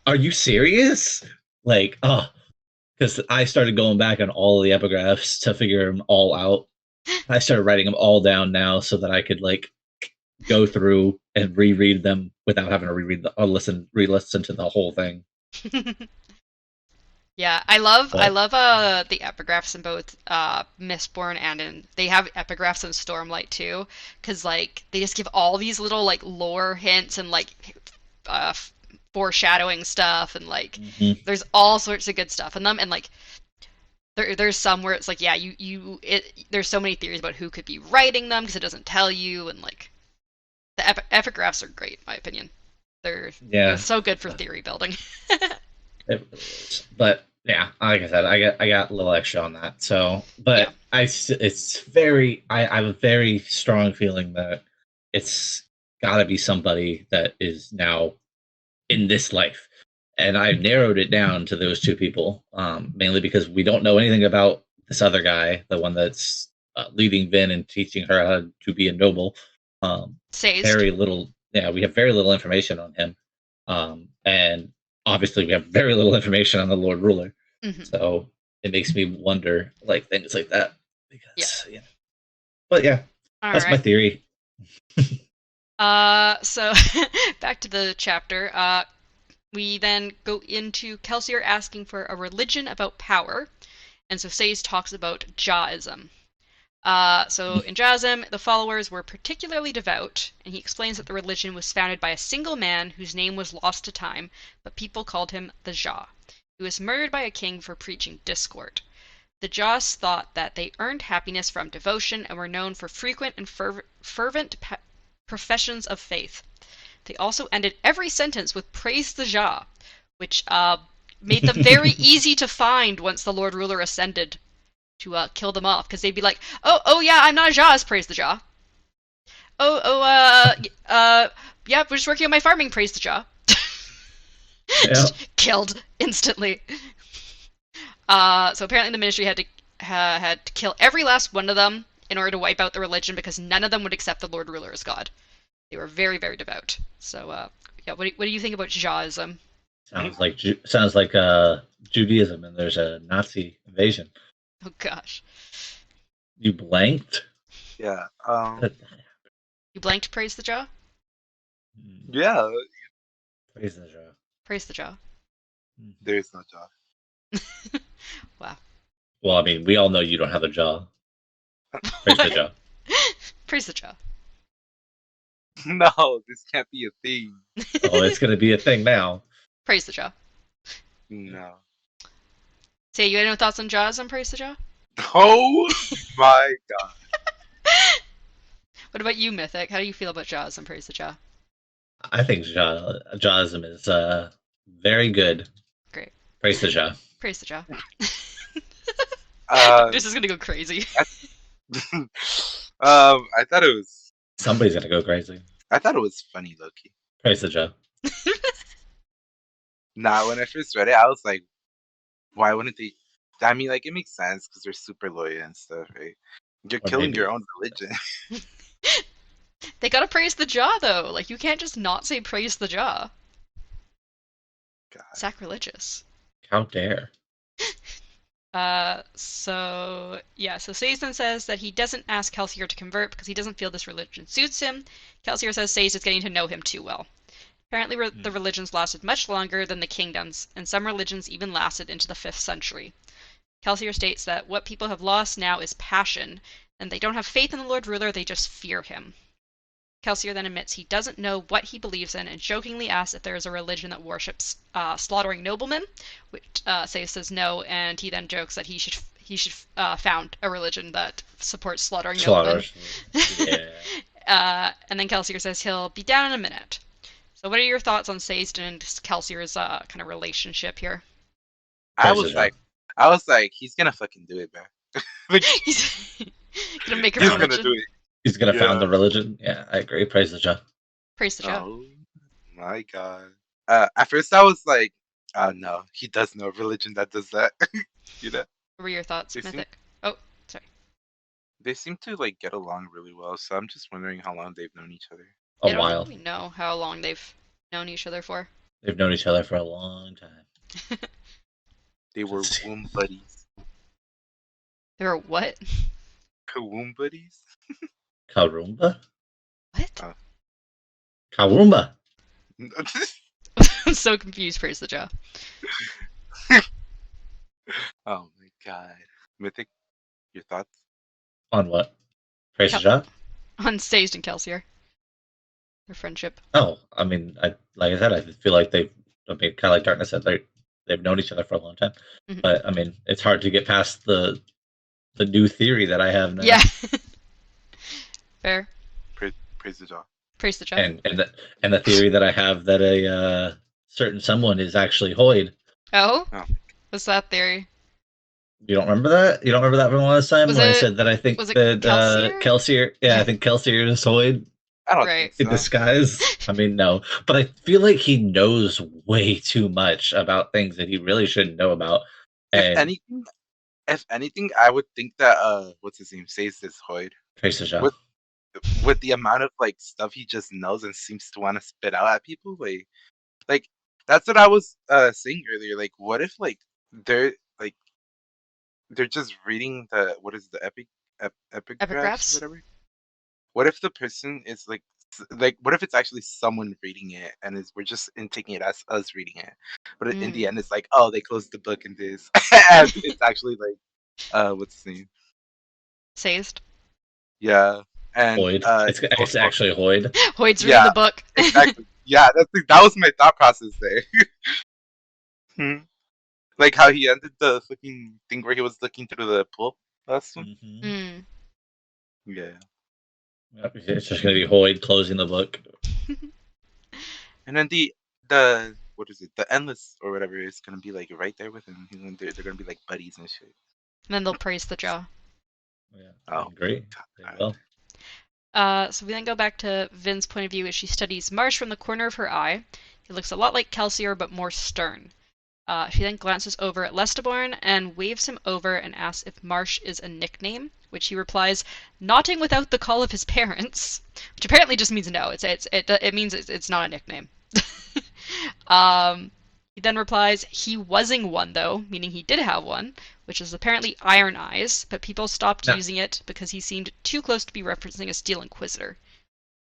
"Are you serious?" Like, oh, because I started going back on all of the epigraphs to figure them all out. I started writing them all down now so that I could like go through and reread them without having to reread the or re-listen to the whole thing. Yeah, I But love the epigraphs in both Mistborn and in they have epigraphs in Stormlight too, because like they just give all these little like lore hints and like uh, foreshadowing stuff and like there's all sorts of good stuff in them and like there's some where it's like yeah there's so many theories about who could be writing them because it doesn't tell you and like the epigraphs are great in my opinion. They're yeah, so good for theory building. it really is. But yeah, like I said, I got a little extra on that. So, Yeah. but it's very I have a very strong feeling that it's got to be somebody that is now in this life. And I've narrowed it down to those two people, mainly because we don't know anything about this other guy, the one that's leading Vin and teaching her how to be a noble. Sazed. Very little, yeah, we have very little information on him. And obviously, we have very little information on the Lord Ruler. Mm-hmm. So it makes me wonder, like, things like that. Yeah. Because, But yeah, All that's my right. theory. So back to the chapter. We then go into Kelsier asking for a religion about power, and so Sazed talks about Jaism. So in Jaism, the followers were particularly devout, and he explains that the religion was founded by a single man whose name was lost to time, but people called him the Jah. He was murdered by a king for preaching discord. The Jas thought that they earned happiness from devotion and were known for frequent and fervent professions of faith. They also ended every sentence with praise the Jah, which made them very easy to find once the Lord Ruler ascended to kill them off, because they'd be like, oh yeah, I'm not a Jah, praise the Jah. Yeah, we're just working on my farming, praise the Jah. Yeah. Killed instantly. So apparently the ministry had to kill every last one of them in order to wipe out the religion because none of them would accept the Lord Ruler as God. They were very, very devout. So, yeah, what do you think about Jahism? Sounds like Judaism, and there's a Nazi invasion. Oh gosh, You blanked. Yeah. you blanked. Praise the Jah. Yeah. Praise the Jah. Praise the Jah. There's no job. Wow. Well, I mean, we all know you don't have a jaw. Praise the Jah. Praise the Jah. No, this can't be a thing. Oh, it's gonna be a thing now. Praise the Jah. No. Say, you had no thoughts on Jahism? Praise the Jah. Oh my god. What about you, Mythic? How do you feel about Jahism? Praise the Jah. I think Jahism is very good. Great. Praise the Jah. Praise the Jah. Uh, This is gonna go crazy. I thought it was. Somebody's gonna go crazy. I thought it was funny, Loki. Praise the Jah. Nah, when I first read it, I was like, why wouldn't they? I mean, like, it makes sense because they're super loyal and stuff, right? You're Or killing your maybe own religion. They gotta praise the jaw though. Like you can't just not say praise the jaw. God. Sacrilegious. how dare. So Sazed then says that he doesn't ask Kelsier to convert because he doesn't feel this religion suits him. Kelsier says Sazed is getting to know him too well. Apparently, the religions lasted much longer than the kingdoms, and some religions even lasted into the 5th century. Kelsier states that what people have lost now is passion, and they don't have faith in the Lord Ruler, they just fear him. Kelsier then admits he doesn't know what he believes in and jokingly asks if there is a religion that worships slaughtering noblemen, which Sazed says no, and he then jokes that he should found a religion that supports slaughtering noblemen. Yeah. And then Kelsier says he'll be down in a minute. So what are your thoughts on Sazed and Kelsier's kind of relationship here? I was like, he's gonna fucking do it, man. Like, He's gonna make a he's religion. gonna do it. He's gonna found the Yeah. religion. Yeah, I agree. Praise the Jah. Praise the Jah. Oh my god. At first I was like, oh no, he does know a religion that does that. You know? What were your thoughts, They seem Mythic? Oh, sorry. they seem to like get along really well, so I'm just wondering how long they've known each other. A I don't while. really know how long they've known each other for. They've known each other for a long time. They were womb buddies. They were what? Womb buddies? Karumba? What? Karumba! I'm so confused, Praise the Jah. Oh my god. Mythic, your thoughts? On what? Praise the Jah? On Sazed and Kelsier. Their friendship. Oh, I mean, like I said, I feel like kind of like Darkness said, they've known each other for a long time. Mm-hmm. But I mean, it's hard to get past the new theory that I have now. Yeah. Fair. Praise the Jah. Praise the Jah. And the theory that I have that a certain someone is actually Hoyd. Oh? What's that theory? You don't remember that? You don't remember that from last time when I said that I think that Kelsier? Yeah, I think Kelsier is Hoyd. I don't think so. In disguise. I mean, no, but I feel like he knows way too much about things that he really shouldn't know about. And if anything, I would think that what's his name? Sazed is Hoyd. Praise the Jah. With the amount of like stuff he just knows and seems to want to spit out at people, like that's what I was saying earlier. Like, what if like they're just reading the epigraphs or whatever? What if the person is like what if it's actually someone reading it and we're just taking it as us reading it, but in the end it's like, oh, they closed the book in this, and it's actually like what's his name? Sazed. Yeah. And Hoyd. It's actually Hoyd. Hoyd's reading the book. Exactly. Yeah, that was my thought process there. Like how he ended the fucking thing where he was looking through the pool last one. Mm-hmm. Yeah. It's just gonna be Hoyd closing the book. And then the what is it? The endless or whatever is gonna be like right there with him. They're gonna be like buddies and shit. And then they'll praise the Jah. Yeah. Oh, great. Well. So we then go back to Vin's point of view as she studies Marsh from the corner of her eye. He looks a lot like Kelsier, but more stern. She then glances over at Mistborn and waves him over and asks if Marsh is a nickname, which he replies, nodding without the call of his parents, which apparently just means no. It means it's not a nickname. He then replies, he wasing one though, meaning he did have one, which is apparently Iron Eyes, but people stopped using it because he seemed too close to be referencing a Steel Inquisitor.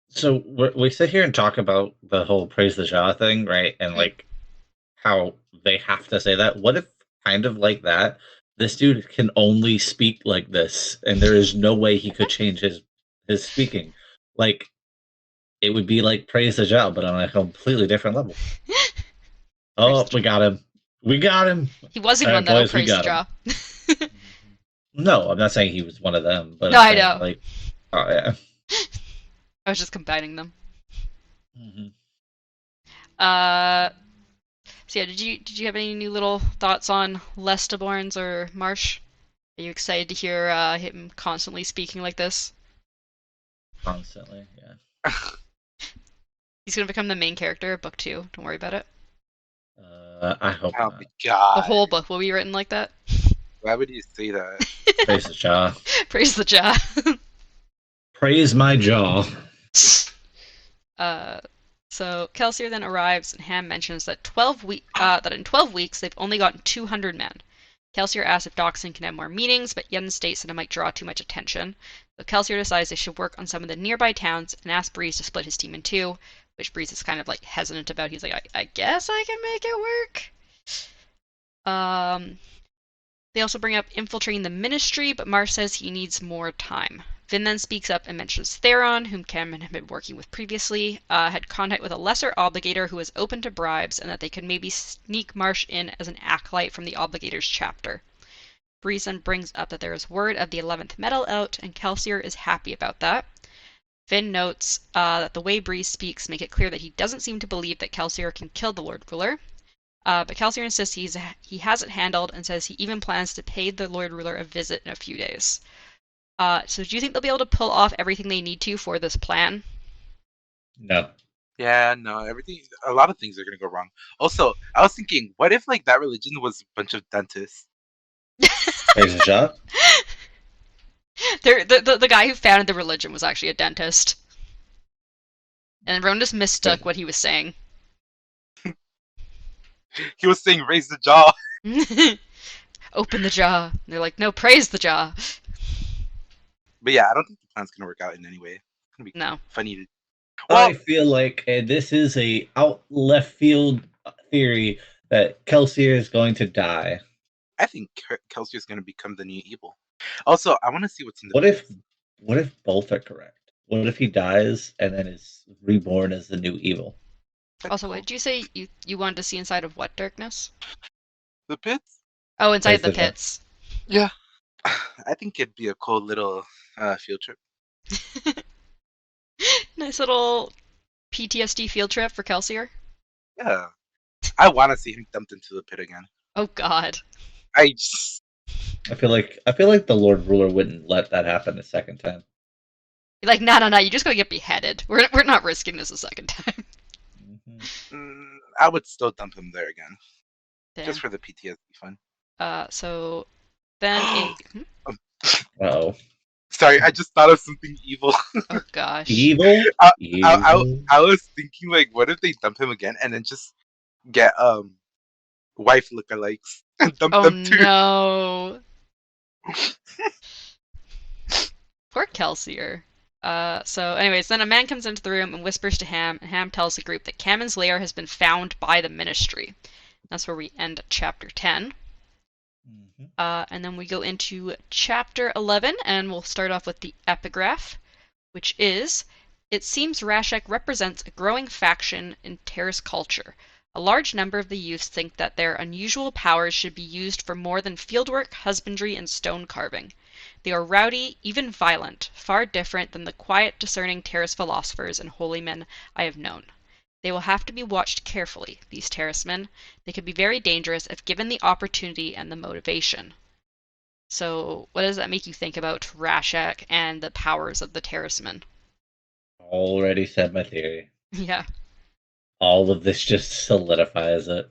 So we sit here and talk about the whole praise the Jah thing, right? And like how they have to say that. What if kind of like that, this dude can only speak like this, and there is no way he could change his speaking? Like, it would be like praise the Jah, but on a completely different level. Oh, we got him. We got him. He wasn't one though, praise the Jah. No, I'm not saying he was one of them, but no, I know. Like, oh yeah. I was just combining them. Mm-hmm. So yeah, did you have any new little thoughts on Mistborn's or Marsh? Are you excited to hear him constantly speaking like this? Constantly, yeah. He's gonna become the main character of book 2. Don't worry about it. I hope Oh not. my god. The whole book will be written like that. Why would you say that? Praise the jaw. Praise the jaw. Praise my jaw. uh, so Kelsier then arrives, and Ham mentions that that in 12 weeks they've only gotten 200 men. Kelsier asks if Doxson can have more meetings, but Yen states that it might draw too much attention. So Kelsier decides they should work on some of the nearby towns and asks Breeze to split his team in two, which Breeze is kind of like hesitant about. He's like, I guess I can make it work. They also bring up infiltrating the Ministry, but Marsh says he needs more time. Vin then speaks up and mentions Theron, whom Cameron had been working with previously, had contact with a lesser obligator who was open to bribes, and that they could maybe sneak Marsh in as an acolyte from the obligator's chapter. Breeze then brings up that there is word of the 11th medal out, and Kelsier is happy about that. Vin notes that the way Breeze speaks make it clear that he doesn't seem to believe that Kelsier can kill the Lord Ruler. But Kelsier insists he has it handled and says he even plans to pay the Lord Ruler a visit in a few days. So do you think they'll be able to pull off everything they need to for this plan? No. Yeah, no, a lot of things are gonna go wrong. Also, I was thinking, what if like that religion was a bunch of dentists? Praise the jaw. The guy who founded the religion was actually a dentist. And everyone just mistook what he was saying. He was saying raise the jaw. Open the jaw. And they're like, no, praise the jaw. But yeah, I don't think the plan's gonna work out in any way. It's gonna be funny to. Well, I feel like this is a out left field theory that Kelsier is going to die. I think Kelsier is going to become the new evil. Also, I want to see what's in the. What if both are correct? What if he dies and then is reborn as the new evil? Also, what did you say you wanted to see inside of what darkness? The pits? Oh, inside the pits. Yeah. I think it'd be a cool little field trip. Nice little PTSD field trip for Kelsier. Yeah. I want to see him dumped into the pit again. Oh God. I feel like the Lord Ruler wouldn't let that happen a second time. You're like, no, you just gotta get beheaded. We're not risking this a second time. I would still dump him there again. Damn. Just for the PTSD fun. So then Uh-oh. Sorry, I just thought of something evil. Oh gosh. Evil? I was thinking, like, what if they dump him again and then just get wife lookalikes and dump them too? Oh no. Poor Kelsier. So anyways, then a man comes into the room and whispers to Ham, and Ham tells the group that Kammen's lair has been found by the Ministry. That's where we end chapter 10. And then we go into chapter 11, and we'll start off with the epigraph, which is, it seems Rashek represents a growing faction in Terrace culture. A large number of the youths think that their unusual powers should be used for more than fieldwork, husbandry, and stone carving. They are rowdy, even violent, far different than the quiet, discerning Terrace philosophers and holy men I have known. They will have to be watched carefully, these Terracemen. They could be very dangerous if given the opportunity and the motivation. So, what does that make you think about Rashek and the powers of the Terracemen? Already said my theory. Yeah. All of this just solidifies it.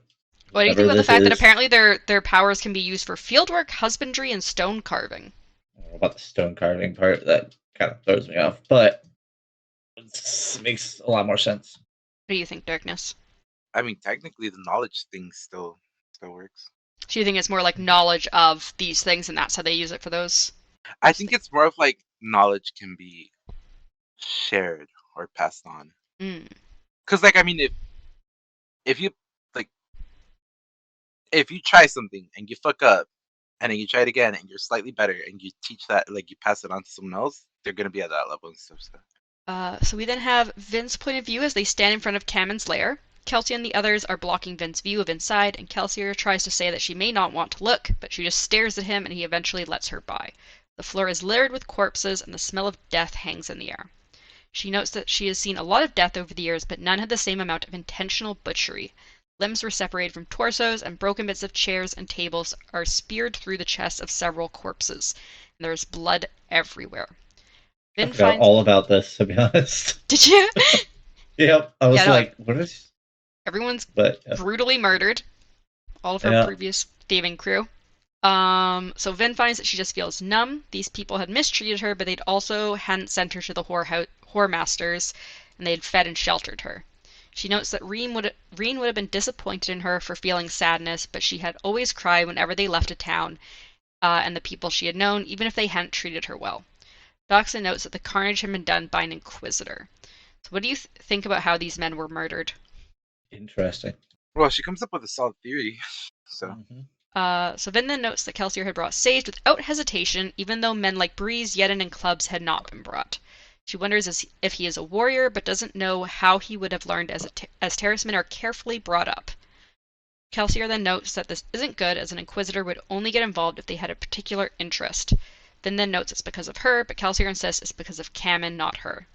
What do you think about the fact that apparently their powers can be used for fieldwork, husbandry, and stone carving? I don't know about the stone carving part. That kind of throws me off, but it makes a lot more sense. What do you think, Darkness? I mean, technically, the knowledge thing still works. So you think it's more like knowledge of these things, and that's how they use it for those? I think it's more of like knowledge can be shared or passed on. Because, like, I mean, if you like, if you try something and you fuck up, and then you try it again and you're slightly better, and you teach that, like, you pass it on to someone else, they're gonna be at that level and stuff. So we then have Vin's point of view as they stand in front of Kammen's lair. Kelsey and the others are blocking Vin's view of inside, and Kelsier tries to say that she may not want to look, but she just stares at him and he eventually lets her by. The floor is littered with corpses and the smell of death hangs in the air. She notes that she has seen a lot of death over the years, but none had the same amount of intentional butchery. Limbs were separated from torsos, and broken bits of chairs and tables are speared through the chests of several corpses. And there is blood everywhere. Vin I forgot all about this, to be honest. Did you? Yep. I was like, what is... Everyone's brutally murdered. All of her previous thieving crew. So Vin finds that she just feels numb. These people had mistreated her, but they'd also hadn't sent her to the whore masters, and they'd fed and sheltered her. She notes that Reen would have been disappointed in her for feeling sadness, but she had always cried whenever they left a town and the people she had known, even if they hadn't treated her well. Doxa notes that the carnage had been done by an inquisitor. So what do you think about how these men were murdered? Interesting. Well, she comes up with a solid theory. So So Vin then notes that Kelsier had brought Sage without hesitation, even though men like Breeze, Yedin, and Clubs had not been brought. She wonders if he is a warrior, but doesn't know how he would have learned as Terracemen are carefully brought up. Kelsier then notes that this isn't good, as an Inquisitor would only get involved if they had a particular interest. Vin then notes it's because of her, but Kelsier insists it's because of Kamen, not her.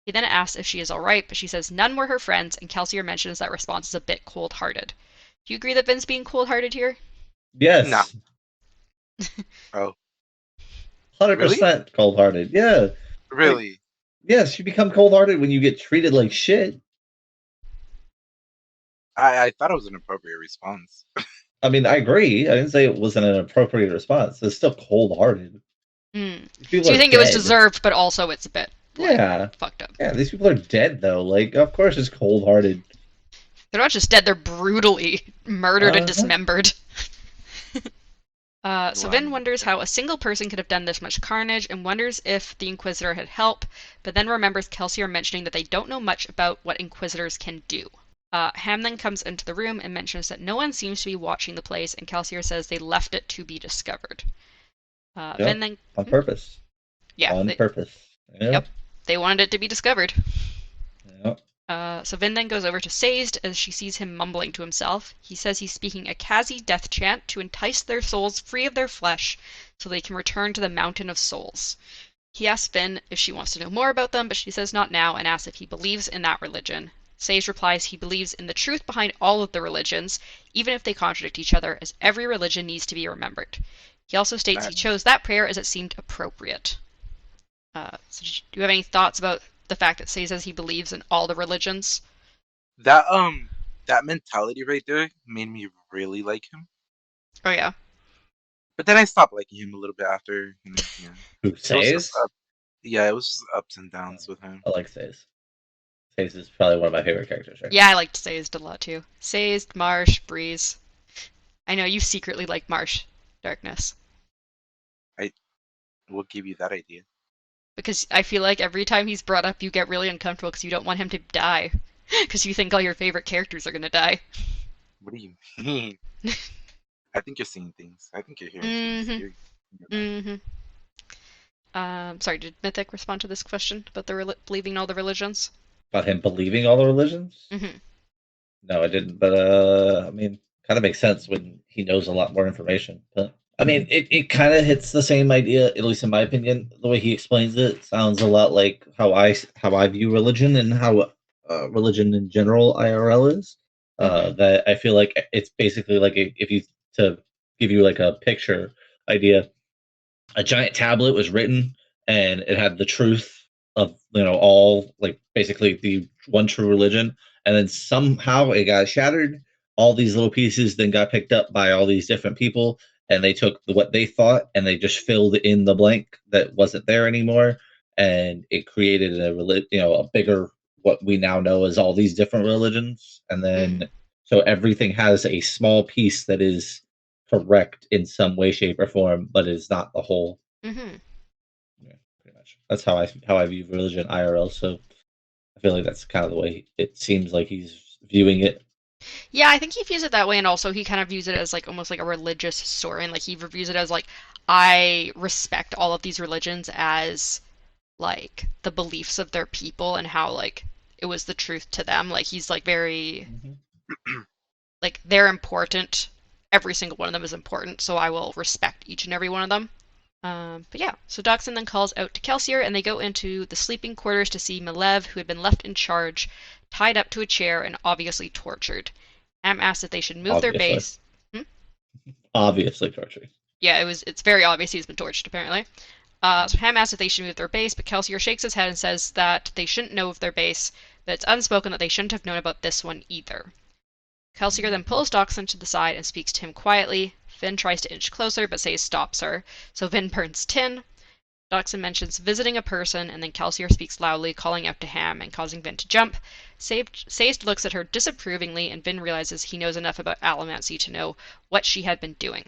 He then asks if she is alright, but she says none were her friends, and Kelsier mentions that response is a bit cold-hearted. Do you agree that Vin's being cold-hearted here? no. Yes. Oh, 100% cold-hearted. Yeah. Like, really? yes, you become cold-hearted when you get treated like shit. I thought it was an appropriate response. I mean, I agree. I didn't say it wasn't an appropriate response. It's still cold-hearted. So you think it was deserved, but also it's a bit fucked up. Yeah, these people are dead though. Like, of course it's cold-hearted. They're not just dead; they're brutally murdered and dismembered. So Vin wonders how a single person could have done this much carnage, and wonders if the Inquisitor had help, but then remembers Kelsier mentioning that they don't know much about what Inquisitors can do. Ham then comes into the room and mentions that no one seems to be watching the place, and Kelsier says they left it to be discovered. Vin then... On purpose. Yeah. On purpose. Yep. They wanted it to be discovered. Yep. So Vin then goes over to Sazed as she sees him mumbling to himself. He says he's speaking a Kazi death chant to entice their souls free of their flesh so they can return to the Mountain of Souls. He asks Vin if she wants to know more about them, but she says not now and asks if he believes in that religion. Sage replies he believes in the truth behind all of the religions, even if they contradict each other, as every religion needs to be remembered. He also states he chose that prayer as it seemed appropriate. So do you have any thoughts about the fact that Sage says he believes in all the religions? That mentality right there made me really like him. Oh yeah. But then I stopped liking him a little bit after. Yeah. Who, Sage? Yeah, it was just ups and downs with him. I like Sage. Sage is probably one of my favorite characters, right? Yeah, I liked Sazed a lot too. Sazed, Marsh, Breeze. I know you secretly like Marsh, Darkness. We'll give you that idea. Because I feel like every time he's brought up, you get really uncomfortable because you don't want him to die. Because you think all your favorite characters are going to die. What do you mean? I think you're seeing things. I think you're hearing things. Sorry, did Mythic respond to this question about the believing in all the religions? About him believing all the religions? Mm-hmm. No, I didn't. But I mean, kind of makes sense when he knows a lot more information. But I mean, it kind of hits the same idea, at least in my opinion. The way he explains it sounds a lot like how I view religion and how religion in general IRL is. That I feel like it's basically like if you to give you like a picture idea, a giant tablet was written and it had the truth of all like basically the one true religion, and then somehow it got shattered. All these little pieces then got picked up by all these different people, and they took what they thought and they just filled in the blank that wasn't there anymore, and it created a bigger what we now know as all these different religions. And then so everything has a small piece that is correct in some way, shape, or form, but is not the whole. Mm-hmm. Yeah, pretty much. That's how I view religion IRL. So I feel like that's kind of the way it seems like he's viewing it. Yeah, I think he views it that way, and also he kind of views it as like almost like a religious story, and like he views it as like I respect all of these religions as like the beliefs of their people and how like it was the truth to them. Like he's like very like they're important. Every single one of them is important, so I will respect each and every one of them. But yeah, so Doxon then calls out to Kelsier, and they go into the sleeping quarters to see Malev, who had been left in charge, tied up to a chair and obviously tortured. Am asks if they should move their base. Obviously tortured. Yeah, it's very obvious he's been tortured, apparently. So Ham asks if they should move their base, but Kelsier shakes his head and says that they shouldn't know of their base, but it's unspoken that they shouldn't have known about this one either. Kelsier then pulls Doxon to the side and speaks to him quietly. Vin tries to inch closer, but Sage stops her. So Vin burns tin. Doxson mentions visiting a person, and then Kelsier speaks loudly, calling out to Ham and causing Vin to jump. Sage looks at her disapprovingly, and Vin realizes he knows enough about Allomancy to know what she had been doing.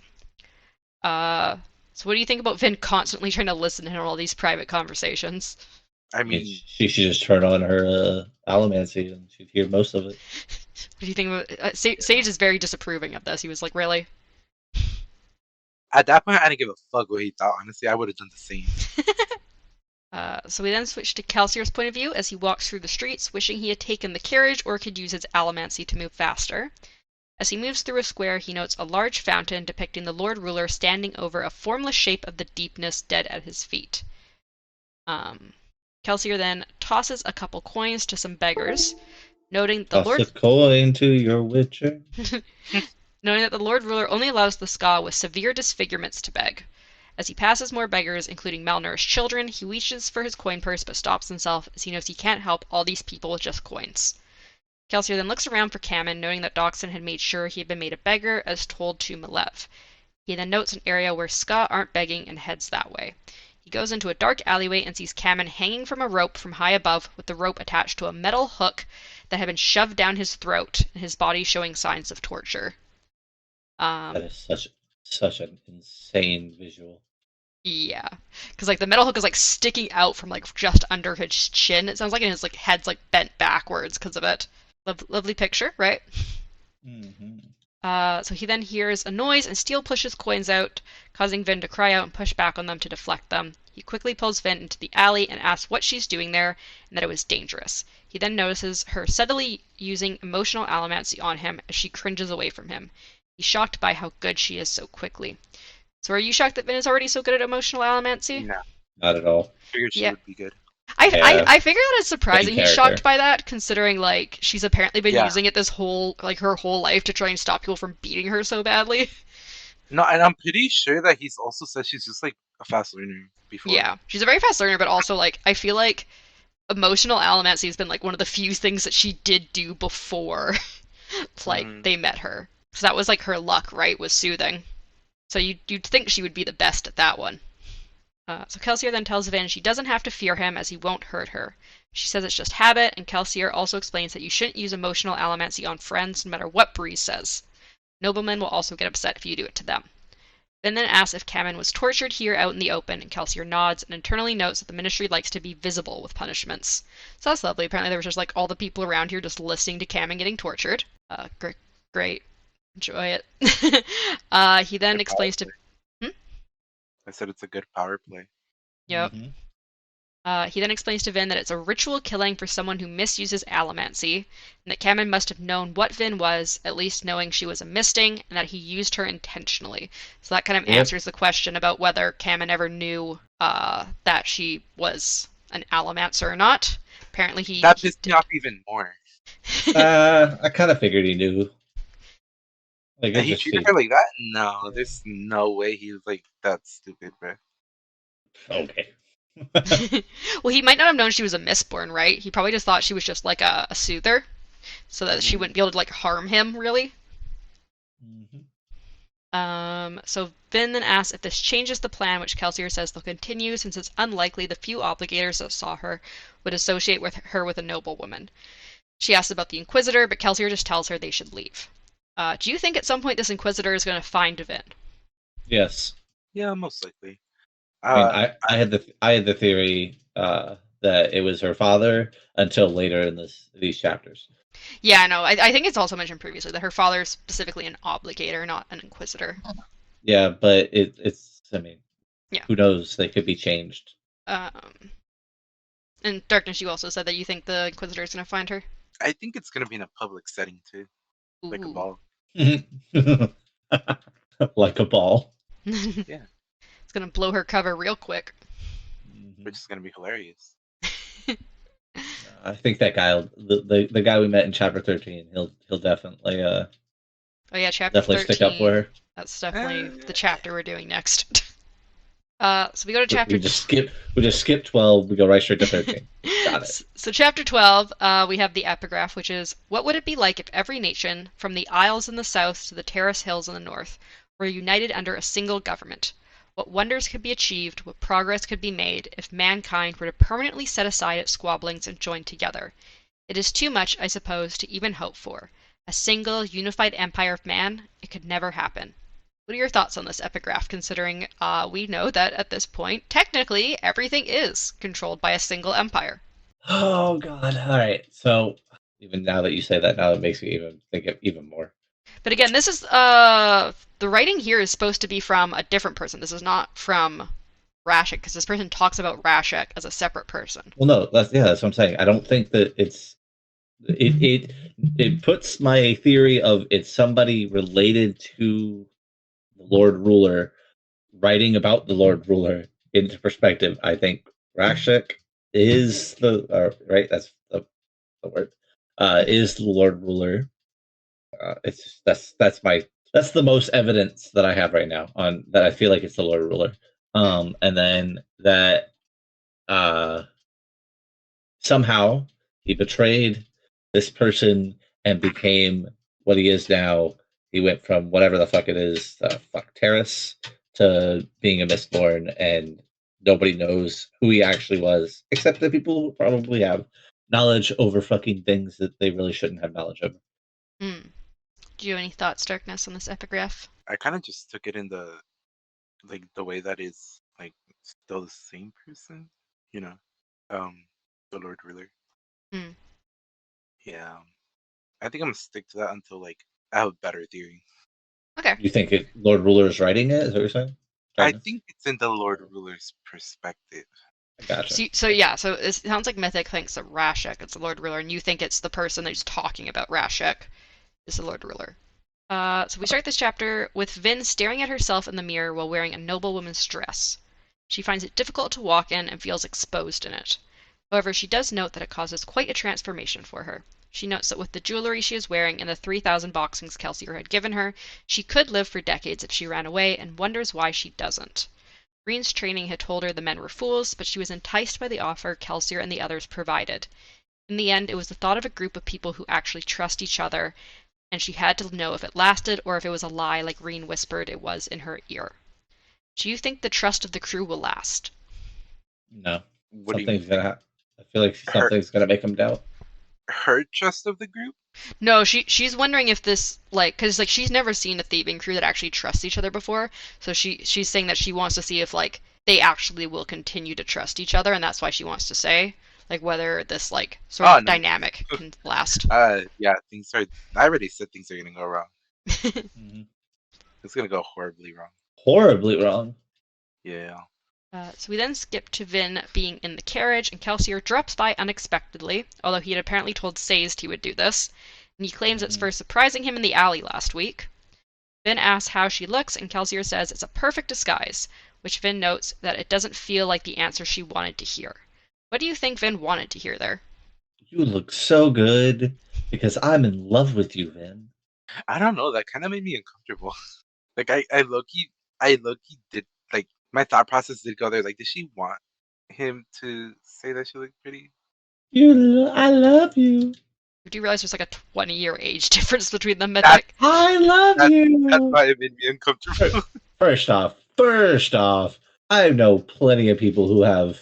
So what do you think about Vin constantly trying to listen in on all these private conversations? I mean, she should just turn on her Allomancy and she'd hear most of it. What do you think about Sage is very disapproving of this. He was like, really? at that point, I didn't give a fuck what he thought. Honestly, I would have done the same. So we then switch to Kelsier's point of view as he walks through the streets, wishing he had taken the carriage or could use his Allomancy to move faster. As he moves through a square, he notes a large fountain depicting the Lord Ruler standing over a formless shape of the deepness dead at his feet. Kelsier then tosses a couple coins to some beggars, noting the Toss a coin to your witcher. Knowing that the Lord Ruler only allows the Ska with severe disfigurements to beg. As he passes more beggars, including malnourished children, he reaches for his coin purse but stops himself as he knows he can't help all these people with just coins. Kelsier then looks around for Kamen, noting that Doxson had made sure he had been made a beggar as told to Malev. He then notes an area where Ska aren't begging and heads that way. He goes into a dark alleyway and sees Kamen hanging from a rope from high above with the rope attached to a metal hook that had been shoved down his throat and his body showing signs of torture. That is such an insane visual. Yeah, because like the metal hook is like sticking out from like just under his chin. It sounds like, and his like head's like bent backwards because of it. Lovely picture, right? Mm-hmm. So he then hears a noise and Steele pushes coins out, causing Vin to cry out and push back on them to deflect them. He quickly pulls Vin into the alley and asks what she's doing there and that it was dangerous. He then notices her subtly using emotional allomancy on him as she cringes away from him. He's shocked by how good she is so quickly. So are you shocked that Vin is already so good at emotional allomancy? No. Not at all. Figured she would be good. I figure that it's surprising he's shocked by that, considering like she's apparently been using it this whole like her whole life to try and stop people from beating her so badly. No, and I'm pretty sure that he's also said she's just like a fast learner before. Yeah, she's a very fast learner, but also like I feel like emotional allomancy has been like one of the few things that she did do before like they met her. So that was like her luck, right? Was soothing. So you'd think she would be the best at that one. So Kelsier then tells Vin she doesn't have to fear him as he won't hurt her. She says it's just habit, and Kelsier also explains that you shouldn't use emotional allomancy on friends no matter what Breeze says. Noblemen will also get upset if you do it to them. Vin then asks if Kamen was tortured here out in the open, and Kelsier nods and internally notes that the Ministry likes to be visible with punishments. So that's lovely. Apparently there was just like all the people around here just listening to Kamen getting tortured. Great. Enjoy it. He then explains to... I said it's a good power play. Yep. He then explains to Vin that it's a ritual killing for someone who misuses allomancy, and that Kamen must have known what Vin was, at least knowing she was a misting, and that he used her intentionally. So that kind of answers the question about whether Kamen ever knew that she was an allomancer or not. Apparently he... That pissed me off even more. I kind of figured he knew. Like, he treated her like that? No, there's no way he was like that stupid, bro. Okay. Well, he might not have known she was a Mistborn, right? He probably just thought she was just like a soother, so that she wouldn't be able to like harm him, really. So Vin then asks if this changes the plan, which Kelsier says they'll continue since it's unlikely the few obligators that saw her would associate with her with a noblewoman. She asks about the Inquisitor, but Kelsier just tells her they should leave. Do you think at some point this Inquisitor is going to find Vin? Yes. Yeah, most likely. I had the theory that it was her father until later in these chapters. Yeah, no, I think it's also mentioned previously that her father is specifically an obligator, not an Inquisitor. Yeah, but it's I mean, yeah. Who knows? They could be changed. In Darkness, you also said that you think the Inquisitor is going to find her? I think it's going to be in a public setting, too. Ooh. Like a ball. Like a ball. Yeah. It's going to blow her cover real quick. Which is going to be hilarious. I think that guy, the guy we met in chapter 13, he'll definitely oh yeah, chapter definitely 13. Stick up for her. That's definitely the chapter we're doing next. So we go to chapter... We just skip 12, we go right straight to 13. Got it. So chapter 12, we have the epigraph, which is, what would it be like if every nation, from the Isles in the south to the Terrace Hills in the north, were united under a single government. What wonders could be achieved, what progress could be made, if mankind were to permanently set aside its squabblings and join together. It is too much, I suppose, to even hope for. A single, unified empire of man, it could never happen. What are your thoughts on this epigraph, considering we know that at this point, technically, everything is controlled by a single empire? Oh God! All right. So even now that you say that, now it makes me even think of even more. But again, this is the writing here is supposed to be from a different person. This is not from Rashek, because this person talks about Rashek as a separate person. Well, no, that's what I'm saying. I don't think that it puts my theory of it's somebody related to the Lord Ruler writing about the Lord Ruler into perspective. I think Rashek is the right. That's the word. Is the Lord Ruler. It's that's the most evidence that I have right now on that I feel like it's the Lord Ruler. And then that uh, somehow he betrayed this person and became what he is now. He went from whatever the fuck it is, fuck Terrace, to being a Mistborn, and nobody knows who he actually was, except the people who probably have knowledge over fucking things that they really shouldn't have knowledge over. Hmm. Do you have any thoughts, Darkness, on this epigraph? I kind of just took it in the way that is like still the same person, you know, um, the Lord Ruler. Hmm. Yeah, I think I'm gonna stick to that until like I have a better theory. Okay. You think Lord Ruler is writing it? Is that what you're saying? I Darkness? think it's in the Lord Ruler's perspective. I gotcha. So it sounds like Mythic thinks that Rashek is the Lord Ruler, and you think it's the person who's talking about Rashek is the Lord Ruler. So we start this chapter with Vin staring at herself in the mirror while wearing a noblewoman's dress. She finds it difficult to walk in and feels exposed in it. However, she does note that it causes quite a transformation for her. She notes that with the jewelry she is wearing and the 3,000 boxings Kelsier had given her, she could live for decades if she ran away, and wonders why she doesn't. Green's training had told her the men were fools, but she was enticed by the offer Kelsier and the others provided. In the end, it was the thought of a group of people who actually trust each other, and she had to know if it lasted or if it was a lie like Green whispered it was in her ear. Do you think the trust of the crew will last? No, What do you something's mean? gonna happen. I feel like Her something's gonna make him doubt. her trust of the group? No, she's wondering if this because she's never seen a thieving crew that actually trusts each other before, so she's saying that she wants to see if they actually will continue to trust each other, and that's why she wants to say whether this sort Oh of no. dynamic can last. Yeah, things are. I already said things are gonna go wrong. Mm-hmm. It's gonna go horribly wrong. Horribly wrong. Yeah. So we then skip to Vin being in the carriage, and Kelsier drops by unexpectedly, although he had apparently told Sazed he would do this, and he claims it's Mm-hmm. for surprising him in the alley last week. Vin asks how she looks, and Kelsier says it's a perfect disguise, which Vin notes that it doesn't feel like the answer she wanted to hear. What do you think Vin wanted to hear there? You look so good because I'm in love with you, Vin. I don't know. That kind of made me uncomfortable. Like I low-key did like my thought process did go there. Like, did she want him to say that she looked pretty? I love you. You do realize there's like a 20-year age difference between them, That Mythic? I love that's you. why it made me uncomfortable. First off, I know plenty of people who have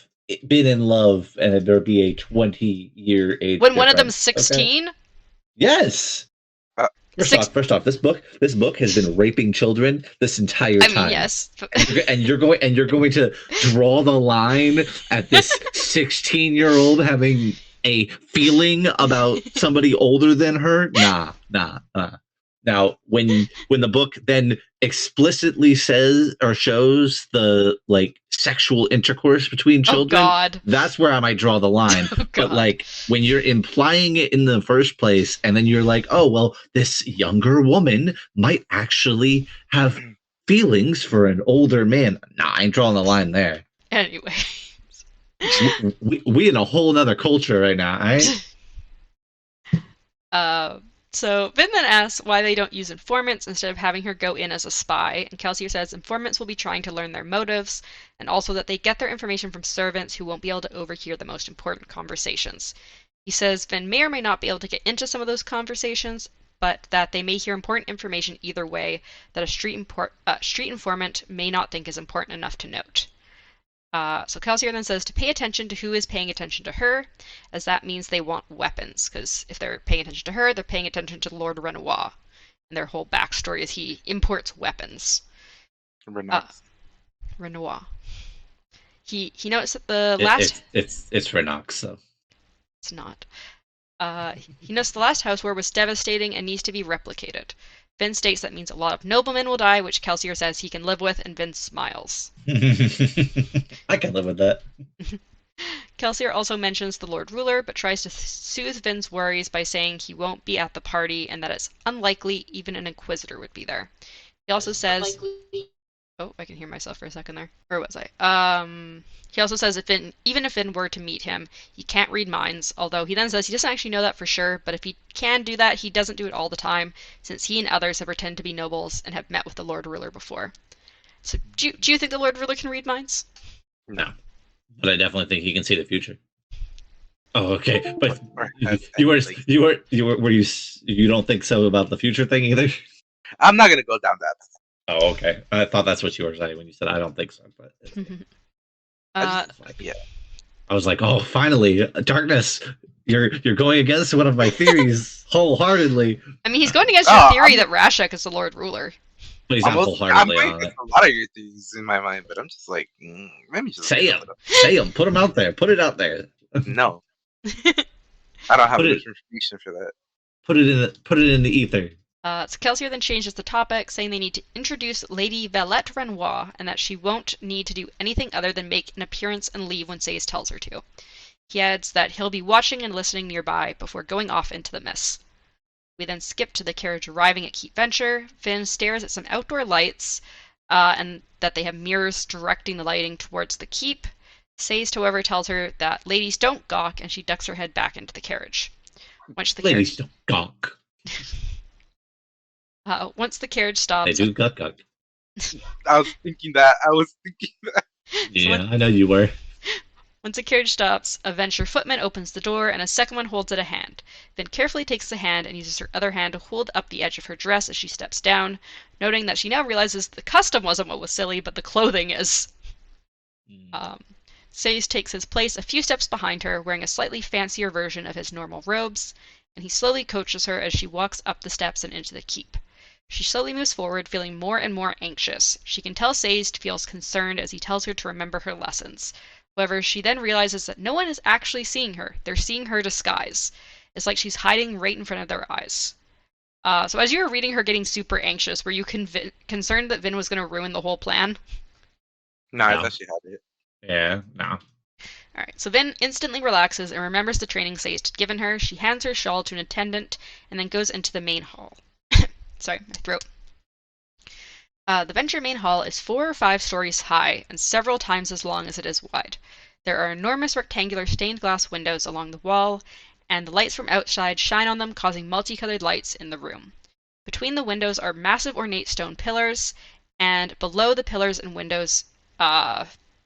been in love and there be a 20-year age When one of them's difference. Okay. 16? Yes. Uh, Six. First off, this book has been raping children this entire I mean, time. yes. And you're going to draw the line at this 16-year-old having a feeling about somebody older than her? Nah. Now, when the book then explicitly says or shows the sexual intercourse between Oh children, God. that's where I might draw the line. Oh But God. when you're implying it in the first place, and then you're like, oh well, this younger woman might actually have feelings for an older man. Nah, I ain't drawing the line there. Anyway. We in a whole other culture right now, right? So Vin then asks why they don't use informants instead of having her go in as a spy, and Kelsier says informants will be trying to learn their motives, and also that they get their information from servants who won't be able to overhear the most important conversations. He says Vin may or may not be able to get into some of those conversations, but that they may hear important information either way that a street informant may not think is important enough to note. So Kelsier then says to pay attention to who is paying attention to her, as that means they want weapons, because if they're paying attention to her, they're paying attention to Lord Renoir. And their whole backstory is he imports weapons. Renoir. He noticed that the last... It's Renox, so... It's not. He noticed the last house war was devastating and needs to be replicated. Vin states that means a lot of noblemen will die, which Kelsier says he can live with, and Vin smiles. I can live with that. Kelsier also mentions the Lord Ruler, but tries to soothe Vin's worries by saying he won't be at the party and that it's unlikely even an Inquisitor would be there. He also says... Oh, I can hear myself for a second there. Where was I? He also says even if Vin were to meet him, he can't read minds, although he then says he doesn't actually know that for sure, but if he can do that, he doesn't do it all the time, since he and others have pretended to be nobles and have met with the Lord Ruler before. So, do you think the Lord Ruler can read minds? No. But I definitely think he can see the future. Oh, okay. But you don't think so about the future thing either? I'm not gonna go down that path. Oh, okay. I thought that's what you were saying when you said I don't think so. But yeah. I was like, oh, finally, darkness. You're going against one of my theories wholeheartedly. I mean, he's going against your theory that Rashek is the Lord Ruler. But he's not wholeheartedly on it. A lot of your things in my mind, but I'm just like, let me just say them. Say them. Put them out there. Put it out there. No, I don't have enough information for that. Put it in the ether. So Kelsier then changes the topic, saying they need to introduce Lady Valette Renoir, and that she won't need to do anything other than make an appearance and leave when Sazed tells her to. He adds that he'll be watching and listening nearby before going off into the mist. We then skip to the carriage arriving at Keep Venture. Finn stares at some outdoor lights, and that they have mirrors directing the lighting towards the keep. Sazed, however, tells her that ladies don't gawk, and she ducks her head back into the carriage. Ladies don't gawk. Once the carriage stops... They do gawk. I was thinking that. Yeah, I know you were. Once the carriage stops, a Venture footman opens the door, and a second one holds it a hand. Vin carefully takes the hand and uses her other hand to hold up the edge of her dress as she steps down, noting that she now realizes the custom wasn't what was silly, but the clothing is. Sazed takes his place a few steps behind her, wearing a slightly fancier version of his normal robes, and he slowly coaches her as she walks up the steps and into the keep. She slowly moves forward, feeling more and more anxious. She can tell Sazed feels concerned as he tells her to remember her lessons. However, she then realizes that no one is actually seeing her. They're seeing her disguise. It's like she's hiding right in front of their eyes. So as you were reading her getting super anxious, were you concerned that Vin was going to ruin the whole plan? No, I thought she had it. Yeah, no. Alright, so Vin instantly relaxes and remembers the training Sazed had given her. She hands her shawl to an attendant and then goes into the main hall. Sorry, my throat. The Venture main hall is 4 or 5 stories high and several times as long as it is wide. There are enormous rectangular stained glass windows along the wall, and the lights from outside shine on them, causing multicolored lights in the room. Between the windows are massive ornate stone pillars, and below the pillars and windows,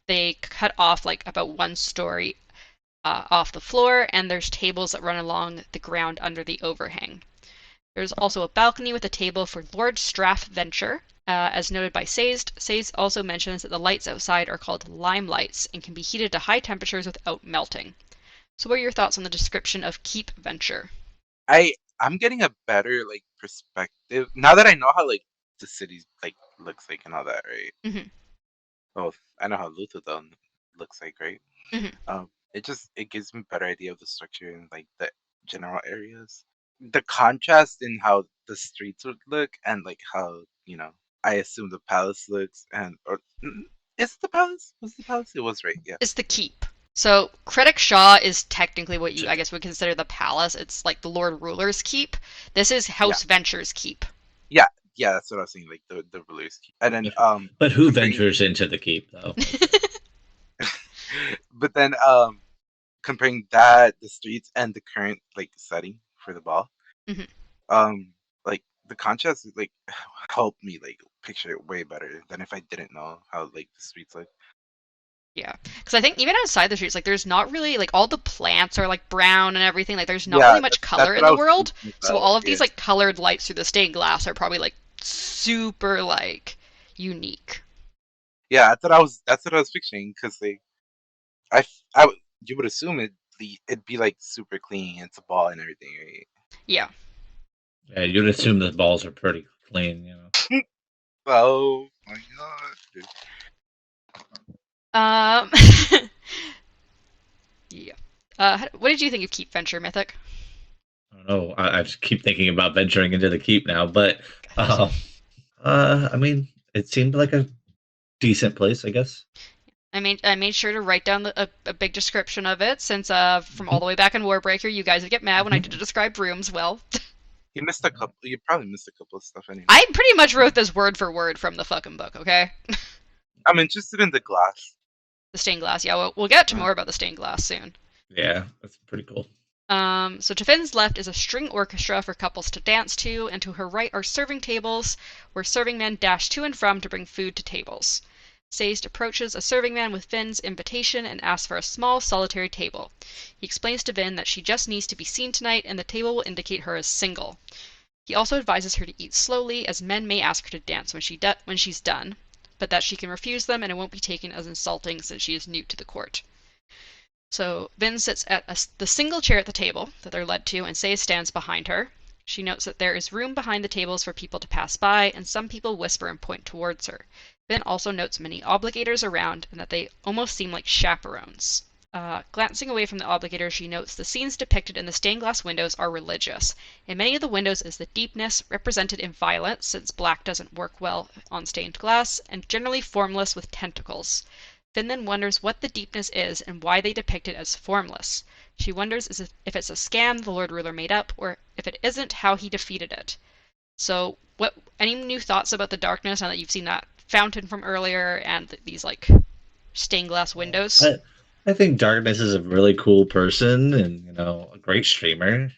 they cut off like about 1 story off the floor, and there's tables that run along the ground under the overhang. There's also a balcony with a table for Lord Straff Venture, as noted by Sazed. Sazed also mentions that the lights outside are called lime lights and can be heated to high temperatures without melting. So what are your thoughts on the description of Keep Venture? I'm getting a better perspective now that I know how the city looks like and all that, right? Mm-hmm. Oh, I know how Luthadon looks like, right? Mm-hmm. It gives me a better idea of the structure and the general areas. The contrast in how the streets would look and how I assume the palace looks is it the palace? Was the palace? It was, right? Yeah. It's the keep. So Credit Shaw is technically what you I guess would consider the palace. It's like the Lord Ruler's keep. This is House Venture's keep. Yeah, that's what I was saying. The ruler's keep. And then but who ventures into the keep though? But then comparing that, the streets, and the current setting for the ball, the contrast helped me picture it way better than if I didn't know how the streets look. Yeah, because I think even outside the streets, like there's not really like all the plants are like brown and everything. Like there's not Yeah, really much that's color what in I the was world. thinking So about. all of these Yeah, like colored lights through the stained glass are probably like super like unique. yeah, that's what I was picturing because you would assume it'd be like super clean. It's a ball and everything, right? Yeah. Yeah, you'd assume the balls are pretty clean, you know. Oh my god. Um. yeah. What did you think of Keep Venture Mythic? I don't know. I just keep thinking about venturing into the keep now, but um, I mean, it seemed like a decent place, I guess. I made sure to write down a big description of it since from all Hmm. the way back in Warbreaker, you guys would get mad when I did Hmm. to describe rooms. Well, You missed a couple. You probably missed a couple of stuff anyway. I pretty much wrote this word for word from the fucking book. Okay. I'm interested in the glass. The stained glass. Yeah, we'll get to Uh, more about the stained glass soon. yeah, that's pretty cool. So to Finn's left is a string orchestra for couples to dance to, and to her right are serving tables where serving men dash to and from to bring food to tables. Sazed approaches a serving man with Finn's invitation and asks for a small, solitary table. He explains to Vin that she just needs to be seen tonight, and the table will indicate her as single. He also advises her to eat slowly, as men may ask her to dance when she's done, but that she can refuse them and it won't be taken as insulting since she is new to the court. So Vin sits at the single chair at the table that they're led to, and Say stands behind her. She notes that there is room behind the tables for people to pass by, and some people whisper and point towards her. Vin also notes many obligators around, and that they almost seem like chaperones. Glancing away from the obligators, she notes the scenes depicted in the stained glass windows are religious. In many of the windows is the deepness, represented in violet, since black doesn't work well on stained glass, and generally formless with tentacles. Finn then wonders what the deepness is and why they depict it as formless. She wonders if it's a scam the Lord Ruler made up, or if it isn't, how he defeated it. So, what? Any new thoughts about the darkness now that you've seen that fountain from earlier and these like stained glass windows? I think Darkness is a really cool person and a great streamer.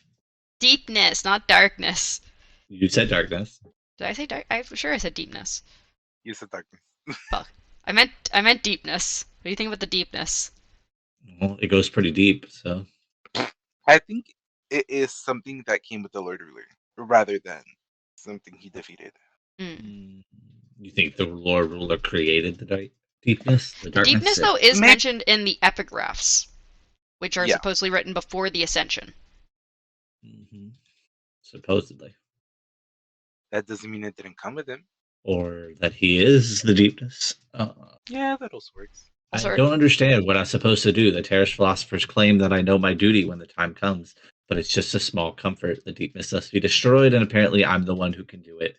Deepness, not darkness. You said Darkness. Did I say dark? I'm sure I said deepness. You said darkness. Fuck. I meant deepness. What do you think about the deepness? Well, it goes pretty deep, so I think it is something that came with the Lord Ruler, rather than something he defeated. Mm. mm, you think the Lord Ruler created the deepness, the The darkness? deepness though is Maybe, mentioned in the epigraphs, which are yeah. supposedly written before the Ascension. Hmm. Supposedly, That doesn't mean it didn't come with him. or that he is the deepness. Yeah, that also works. I Also, don't understand what I'm supposed to do. The Terrace philosophers claim that I know my duty when the time comes, but it's just a small comfort. The deepness must be destroyed, and apparently I'm the one who can do it.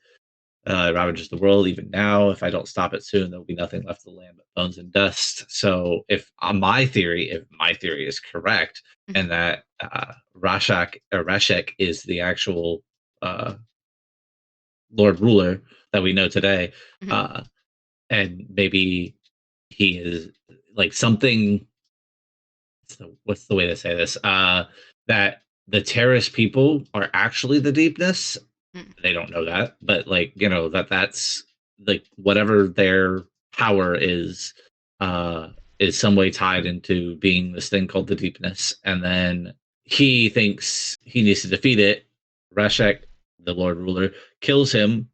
It ravages the world even now. If I don't stop it soon, there will be nothing left of the land but bones and dust. So, if my theory is correct, mhm, and that Rashek is the actual uh, Lord Ruler that we know today, mhm, uh, and maybe he is like something. What's the way to say this? That the terrorist people are actually the deepness. mhm, They don't know that, but like that's like whatever their power uh is some way tied into being this thing called the deepness, and then he thinks he needs to defeat it. Rashek, the Lord Ruler, kills him,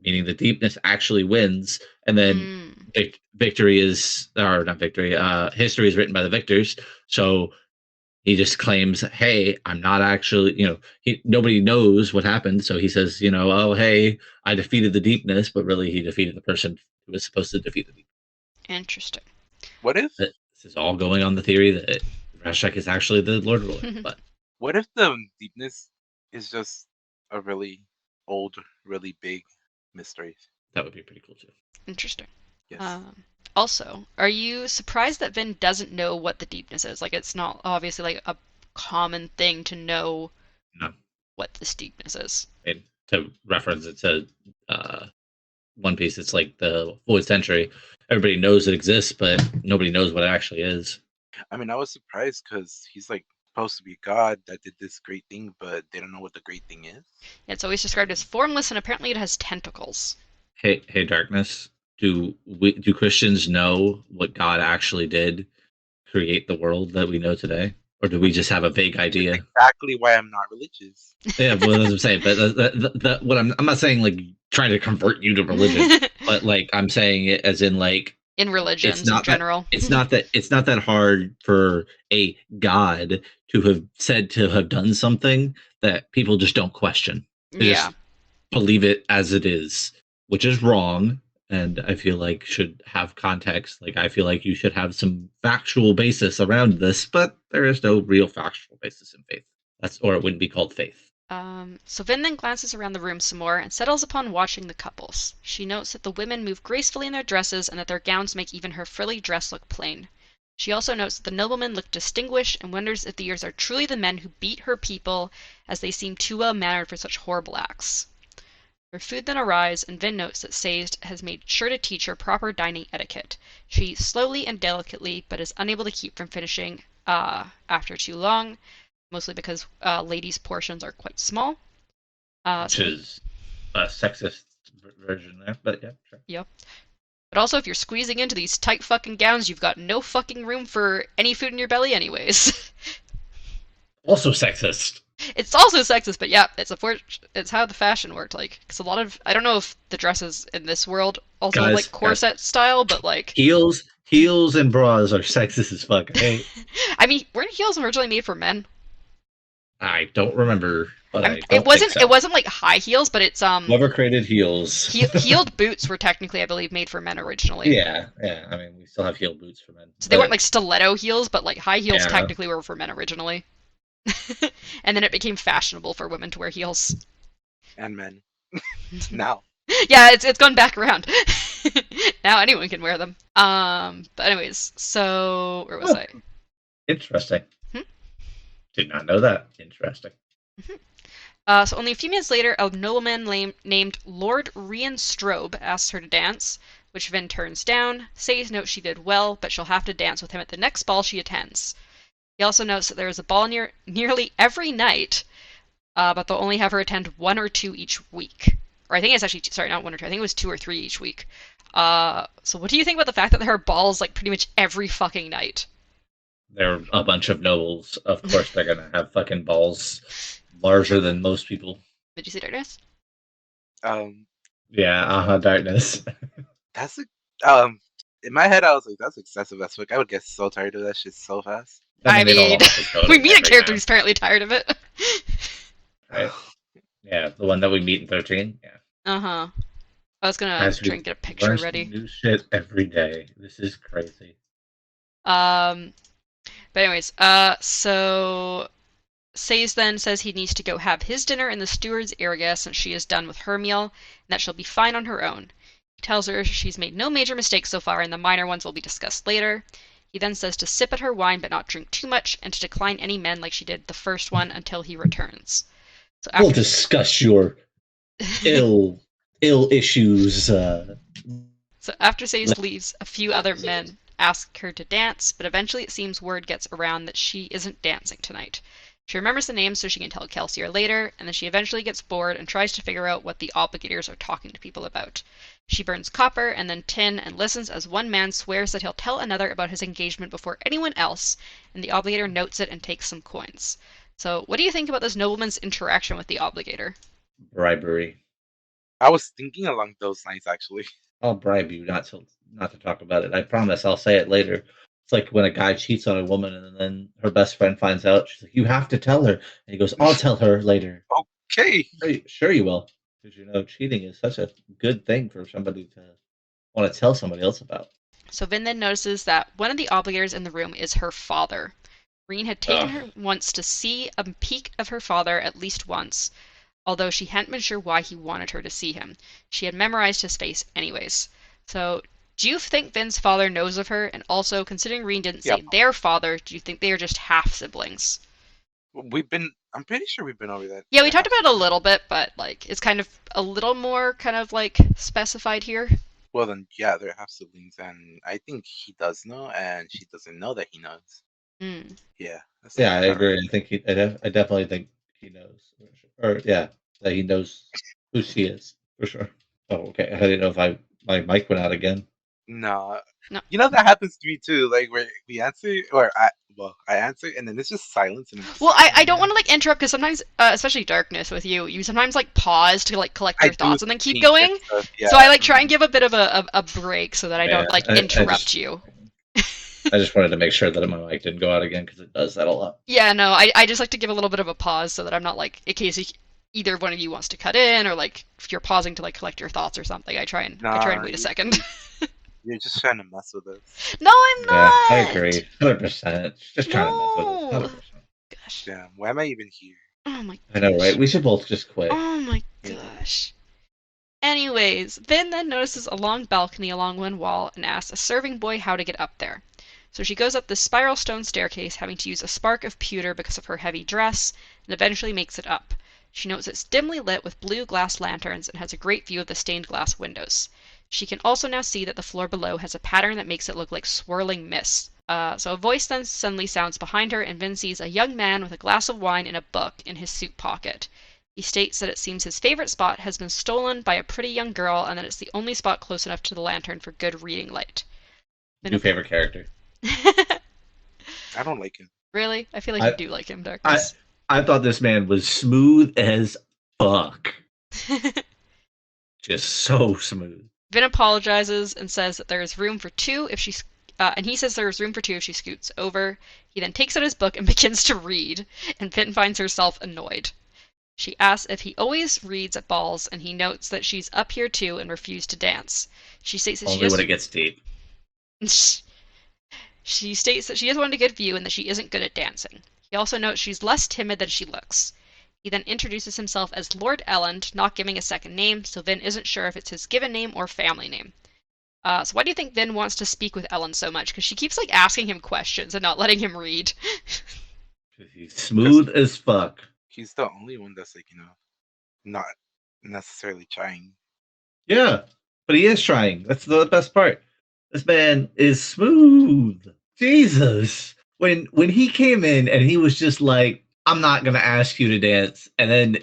meaning the deepness actually wins, and then mm. victory is, or not victory, history is written by the victors. So he just claims, hey, I'm not actually, nobody knows what happened. So he says, oh, hey, I defeated the deepness, but really he defeated the person who was supposed to defeat the deepness. Interesting. What if This is all going on the theory that Rashek is actually the Lord Ruler, but what if the deepness is just a really old, really big mystery? that would be pretty cool too. Interesting. Yes. Um, Also, are you surprised that Vin doesn't know what the deepness is? Like, it's not obviously like a common thing to know No, what this deepness is. I mean, to reference it to uh, One Piece, it's like the Void Century. Everybody knows it exists, but nobody knows what it actually is. I mean, I was surprised because he's like supposed to be God that did this great thing, but they don't know what the great thing is. It's always described as formless, and apparently it has tentacles. Hey, Darkness. do Christians know what God actually did create the world that we know today, or do we just have a vague Which is idea? exactly why I'm not religious. Yeah, well, as I'm saying, but what I'm not saying like trying to convert you to religion, but like I'm saying it as in like In it's religions in not that general. it's not that hard for a God to have said to have done something that people just don't question. They Yeah. just believe it as it is, which is wrong. And I feel like should have context. Like I feel like you should have some factual basis around this, but there is no real factual basis in faith. That's or it wouldn't be called faith. So Vin then glances around the room some more and settles upon watching the couples. She notes that the women move gracefully in their dresses and that their gowns make even her frilly dress look plain. She also notes that the noblemen look distinguished and wonders if these are truly the men who beat her people, as they seem too well mannered for such horrible acts. Her food then arrives, and Vin notes that Sazed has made sure to teach her proper dining etiquette. She eats slowly and delicately, but is unable to keep from finishing after too long, mostly because ladies' portions are quite small. Which So is a sexist version there, but yeah, sure. yep. But also, if you're squeezing into these tight fucking gowns, you've got no fucking room for any food in your belly, anyways. Also sexist. It's also sexist, but yeah, it's how the fashion worked. Like, because a lot of I don't know if the dresses in this world also like Guys, corset style, but like heels and bras are sexist as fuck. Okay? I mean, weren't heels originally made for men? I don't remember, but I It don't think wasn't. It so. wasn't like high heels, but it's Whoever created heels. heeled boots were technically, I believe, made for men originally. Yeah, yeah. I mean, we still have heel boots for men. So they weren't But like stiletto heels, but like high heels yeah, technically were for men originally. And then it became fashionable for women to wear heels. And men. Now. Yeah, it's gone back around. Now anyone can wear them. But anyways, so where was oh, I? interesting. Hmm? Did not know that. Interesting. So only a few minutes later, a nobleman named Lord Rian Strobe asks her to dance, which Vin turns down. Sayes notes she did well, but she'll have to dance with him at the next ball she attends. He also notes that there is a ball nearly every night, but they'll only have her attend one or two each week. Or I think it's actually, sorry, not one or two. I think it was two or three each week. So what do you think about the fact that there are balls like pretty much every fucking night? They're a bunch of nobles. Of course, they're gonna have fucking balls larger than most people. Did you see Darkness? Um, Yeah, darkness. that's in my head, I was like, that's excessive as fuck. I would get so tired of that shit so fast. I I mean, they don't mean, all have to go we to meet a every character time, who's apparently tired of it. right? Yeah, the one that we meet in 13. Yeah, Uh-huh. I was gonna guys, try we and get a picture learn some ready. new shit every day. This is crazy. Um, but anyways, so Sayes then says he needs to go have his dinner in the steward's area since she is done with her meal, and that she'll be fine on her own. He tells her she's made no major mistakes so far, and the minor ones will be discussed later. He then says to sip at her wine but not drink too much, and to decline any men like she did the first one until he returns. So We'll after discuss your ill issues. So after Sayes leaves, a few other men ask her to dance, but eventually it seems word gets around that she isn't dancing tonight. She remembers the names so she can tell Kelsier later, and then she eventually gets bored and tries to figure out what the obligators are talking to people about. She burns copper and then tin and listens as one man swears that he'll tell another about his engagement before anyone else, and the obligator notes it and takes some coins. So, what do you think about this nobleman's interaction with the obligator? Bribery. I was thinking along those lines actually. I'll bribe you not to talk about it. I promise. I'll say it later. It's like when a guy cheats on a woman and then her best friend finds out. She's like, "You have to tell her," and he goes, "I'll tell her later." Okay. Sure you will, because cheating is such a good thing for somebody to want to tell somebody else about. So Vin then notices that one of the obligators in the room is her father. Reen had taken Ugh. her once to see a peek of her father at least once, although she hadn't been sure why he wanted her to see him. She had memorized his face anyways. So, do you think Vin's father knows of her? And also, considering Reen didn't Yeah. say their father, do you think they are just half siblings? I'm pretty sure we've been over that. Yeah, we talked about it a little bit, but like it's kind of a little more kind of like specified here. Well, then, yeah, they're half siblings, and I think he does know, and she doesn't know that he knows. Hmm. Yeah. That's Yeah, I kinda agree. I think I definitely think he knows, or yeah, that he knows who she is for sure. Oh, okay. I didn't know if I My mic went out again. No. No. You know that happens to me too. Like where we answer, or I answer, and then it's just silence, and I'm just Well, like, I oh don't want man. to like interrupt because sometimes, especially darkness with you, you sometimes like pause to like collect I your do thoughts and then keep think and going. stuff. Yeah. So I like try and Mhm. give a bit of a break so that I Yeah, don't like I interrupt just you. I just wanted to make sure that my mic didn't go out again because it does that a lot. Yeah, no, I just like to give a little bit of a pause so that I'm not like in case either one of you wants to cut in or like if you're pausing to like collect your thoughts or something. I try and Nah, wait a second. you're just trying to mess with us. No, I'm Yeah, I not. agree. 100%. Just trying to mess with us. No. 100%. Gosh. Damn, why am I even here? Oh my I know, right? gosh. We should both just quit. Oh my Yeah. gosh. Anyways, Vin then notices a long balcony along one wall and asks a serving boy how to get up there. So she goes up the spiral stone staircase, having to use a spark of pewter because of her heavy dress, and eventually makes it up. She notes it's dimly lit with blue glass lanterns and has a great view of the stained glass windows. She can also now see that the floor below has a pattern that makes it look like swirling mist. So a voice then suddenly sounds behind her, and Vin sees a young man with a glass of wine and a book in his suit pocket. He states that it seems his favorite spot has been stolen by a pretty young girl and that it's the only spot close enough to the lantern for good reading light. New favorite character. I don't like him. Really? I feel like you I do like him, I Darkness. I thought this man was smooth as fuck. Just so smooth. Vin apologizes and says that there is room for two if she and he says there is room for two if she scoots over. He then takes out his book and begins to read, and Vin finds herself annoyed. She asks if he always reads at balls, and he notes that she's up here too and refused to dance. She states that she Only when just it gets deep. she states that she just wanted a good view and that she isn't good at dancing. He also notes she's less timid than she looks. He then introduces himself as Lord Elland, not giving a second name, so Vin isn't sure if it's his given name or family name. So why do you think Vin wants to speak with Ellen so much? Because she keeps like asking him questions and not letting him read. He's smooth as fuck. He's the only one that's like, not necessarily trying. Yeah, but he is trying. That's the best part. This man is smooth. Jesus. When he came in and he was just like, I'm not gonna ask you to dance, and then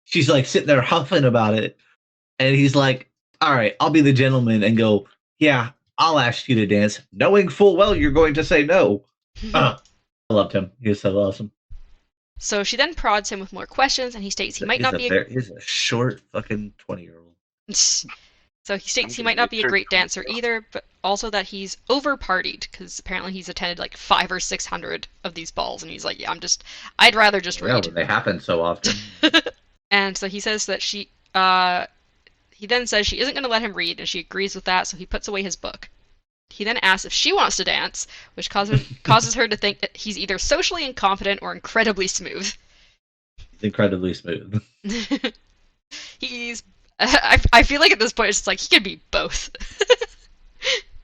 she's like sitting there huffing about it, and he's like, all right, I'll be the gentleman and go, yeah, I'll ask you to dance, knowing full well you're going to say no. I loved him. He was so awesome. So she then prods him with more questions, and he states he might not be He's a short fucking 20-year-old. So he states he might not be a great dancer either, but also that he's over partied because apparently he's attended like 500 or 600 of these balls, and he's like, yeah, I'd rather just read. When they happen so often. And so he says that he then says she isn't going to let him read, and she agrees with that, so he puts away his book. He then asks if she wants to dance, which causes her to think that he's either socially incompetent or incredibly smooth. He's incredibly smooth. He's I feel like at this point it's just like he could be both.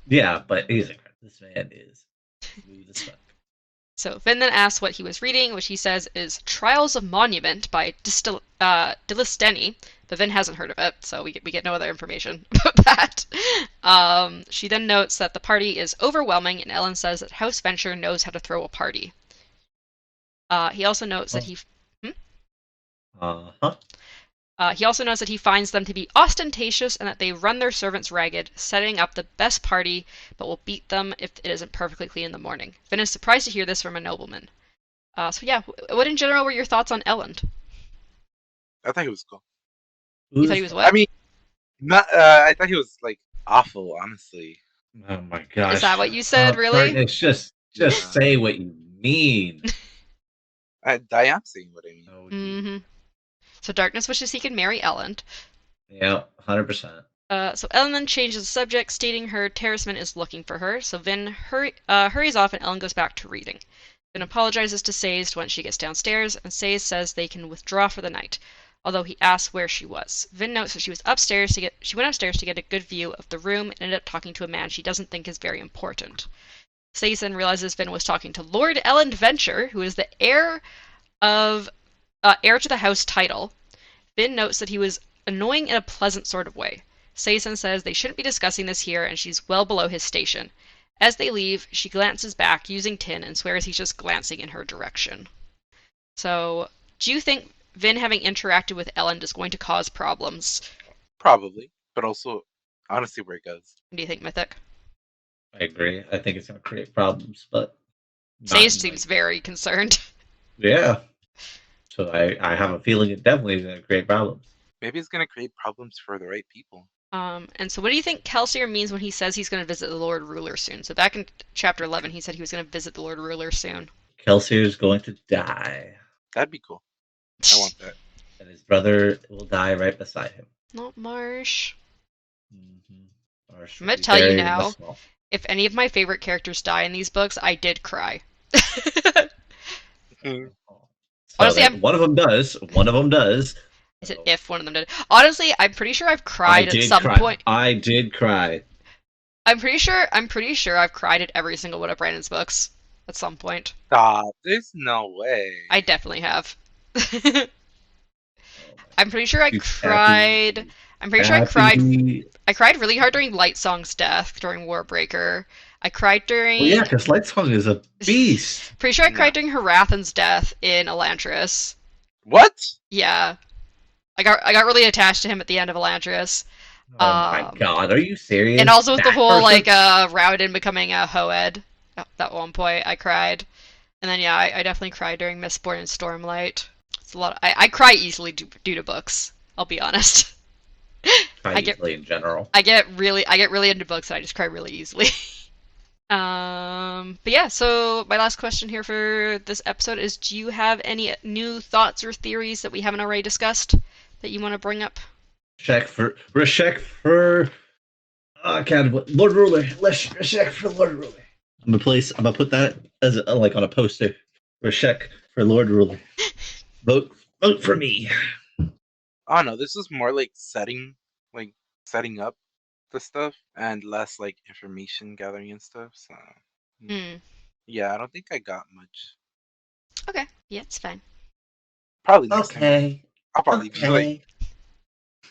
Yeah, but he's incredible. This man is smooth as fuck. So Finn then asks what he was reading, which he says is Trials of Monument by Dilisteni, but Vin hasn't heard of it, so we get no other information about that. She then notes that the party is overwhelming, and Ellen says that House Venture knows how to throw a party. He also notes that he... Uh-huh. He also knows that he finds them to be ostentatious and that they run their servants ragged, setting up the best party, but will beat them if it isn't perfectly clean in the morning. Finn is surprised to hear this from a nobleman. So yeah, what in general were your thoughts on Elland? I thought he was cool. You thought he was what? I mean, not. I thought he was like awful, honestly. Oh my gosh. Is that what you said, really? Darkness, just say what you mean. I am saying what I mean. Mm-hmm. So Darkness wishes he could marry Elland. Yeah, 100%. So Ellen then changes the subject, stating her terraceman is looking for her. So Vin hurries off and Ellen goes back to reading. Vin apologizes to Sazed when she gets downstairs, and Sazed says they can withdraw for the night, although he asks where she was. Vin notes that she went upstairs to get a good view of the room and ended up talking to a man she doesn't think is very important. Sazed then realizes Vin was talking to Lord Elland Venture, who is the heir to the house title. Vin notes that he was annoying in a pleasant sort of way. Saysen says they shouldn't be discussing this here and she's well below his station. As they leave, she glances back using Tin and swears he's just glancing in her direction. So, do you think Vin having interacted with Ellen is going to cause problems? Probably, but also I want to see where it goes. What do you think, Mythic? I agree. I think it's gonna create problems, but not Sage in seems like very concerned. yeah. So I have a feeling it definitely is gonna create problems. Maybe it's gonna create problems for the right people. And so what do you think Kelsier means when he says he's going to visit the Lord Ruler soon? So back in chapter 11, he said he was going to visit the Lord Ruler soon. Kelsier is going to die, That'd be cool. I want that. and his brother will die right beside him. Not Marsh. Mm-hmm. Or I'm should going to be tell you buried in the now, swamp. if any of my favorite characters die in these books, I did cry. So Honestly, that one of them does. One of them does. is it So if one of them did? Honestly, I'm pretty sure I've I cried at did some cry. point. I did cry. I'm pretty sure I've cried at every single one of Brandon's books at some point. Stop. There's no way. I definitely have. Oh my I'm pretty sure I God. cried. I'm pretty sure Happy. I cried really hard during Light Song's death during Warbreaker. I cried Well, yeah, during. because Lightsong is a beast. Pretty sure I No. cried during Harathan's death in Elantris. What? Yeah, I got really attached to him at the end of Elantris. Oh my God, are you serious? And also with the That whole person? Rauden becoming a Hoed. At one point, I cried, and then yeah, I definitely cried during Mistborn and Stormlight. It's a lot. I cry easily due to books. I'll be honest. Quite I get easily in general. I get really into books and I just cry really easily. But yeah, so my last question here for this episode is: do you have any new thoughts or theories that we haven't already discussed that you want to bring up? Reshek for God, Lord Ruler. Let's Reshek for Lord Ruler. I'm gonna put that as like on a poster. Reshek for Lord Ruler. Vote for me. Oh no, this is more like setting up the stuff and less like information gathering and stuff. So Hmm. yeah, I don't think I got much. Okay. Yeah, it's fine. Probably next time. Okay. I'll probably be like,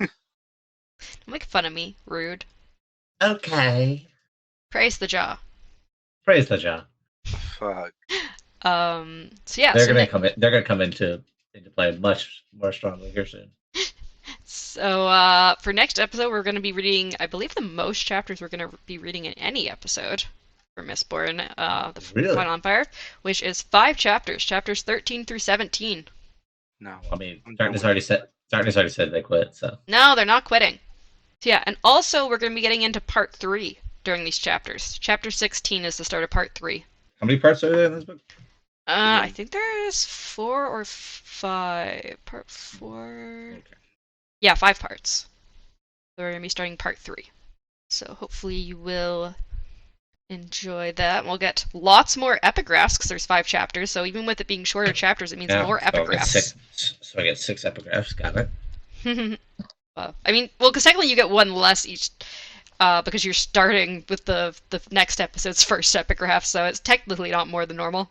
Don't make fun of me. Rude. Okay. Praise the jaw. Praise the Jah. fuck. So yeah. They're So gonna come in. They're gonna come into play much more strongly here soon. So for next episode, we're going to be reading, I believe, the most chapters we're going to be reading in any episode for Mistborn, the Really? Final Empire, which is 5 chapters, chapters 13 through 17. No. I mean, I'm done Darkness with already said. Darkness already said they quit. So No, they're not quitting. So yeah, and also we're going to be getting into part 3 during these chapters. Chapter 16 is the start of part 3. how many parts are there in this book? I think there's 4 or 5. Part 4. Okay. Yeah, 5 parts. We're going to be starting part 3. So hopefully you will enjoy that. We'll get lots more epigraphs because there's 5 chapters. So even with it being shorter chapters, it means Yeah. more So I get epigraphs. six. So I get 6 epigraphs. Got it. Well, I mean, because technically you get one less each, because you're starting with the next episode's first epigraph. So it's technically not more than normal.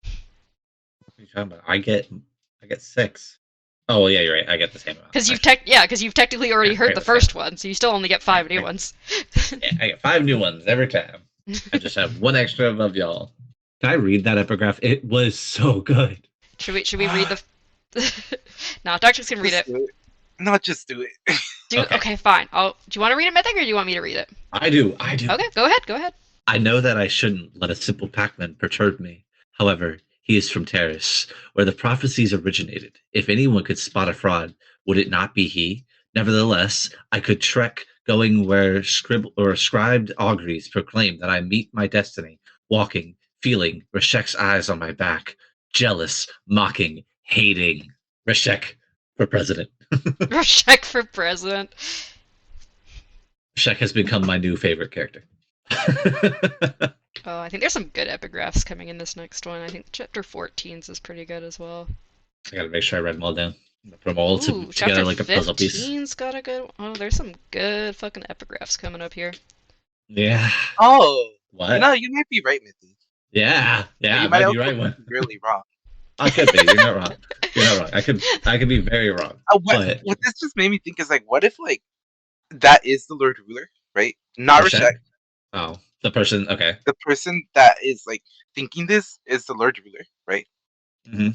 What are you talking about? I get 6. Oh well, yeah, you're right. I get the same amount. Because you've technically already Yeah, I heard get the the first same. one, so you still only get 5 new ones. Yeah, I get 5 new ones every time. I just have 1 extra above y'all. Can I read that epigraph? It was so good. Should we read the? No, Doctor's can read Just it. do it. No, just do it. Okay, fine. Do you want to read it, Mythic, or do you want me to read it? I do. Okay, go ahead. I know that I shouldn't let a simple packman perturb me. However, he is from Terrace, where the prophecies originated. If anyone could spot a fraud, would it not be he? Nevertheless, I could trek, going where scribed auguries proclaim that I meet my destiny, walking, feeling Reshek's eyes on my back, jealous, mocking, hating. Reshek for president. Check for president. Reshek has become my new favorite character. Oh, I think there's some good epigraphs coming in this next one. I think chapter 14 is pretty good as well. I gotta make sure I write them all down. Put them all Ooh, together chapter like a puzzle piece. 15's got a good. Oh, there's some good fucking epigraphs coming up here. Yeah. Oh, What? no, you might be right, Mithy. Yeah. You I might might also be right be one. really wrong. I could be. You're not wrong. You're not wrong. I could be very wrong. But What this just made me think is like, what if like that is the Lord Ruler, right? Not Reshek. Oh, the person. Okay. The person that is like thinking this is the Lord Ruler, right? Mm-hmm.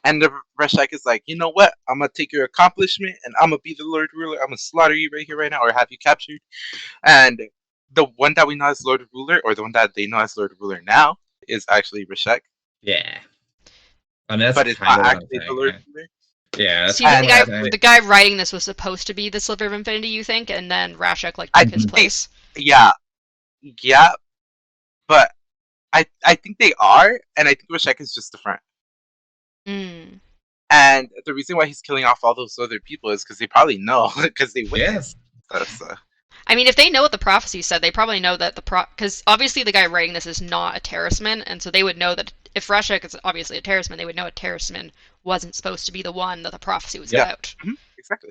And the Reshek is like, you know what? I'm gonna take your accomplishment, and I'm gonna be the Lord Ruler. I'm gonna slaughter you right here, right now, or have you captured. And the one that we know as Lord Ruler, or the one that they know as Lord Ruler now, is actually Reshek, Yeah. I mean, that's but it's kind not of what I'm actually the saying. Lord Ruler. Yeah, that's So you kind think of And what I'm that's saying. the guy writing this was supposed to be the Sliver of Infinity, you think, and then Rashek like I took his think, place? yeah, yeah, but I think they are, and I think Reshek is just the front. Mm. And the reason why he's killing off all those other people is because they probably know, because they Yeah. witnessed stuff. So. I mean, if they know what the prophecy said, they probably know that because obviously the guy writing this is not a Terraceman, and so they would know that if Rashek is obviously a Terraceman, they would know a Terraceman wasn't supposed to be the one that the prophecy was Yep. about. Exactly.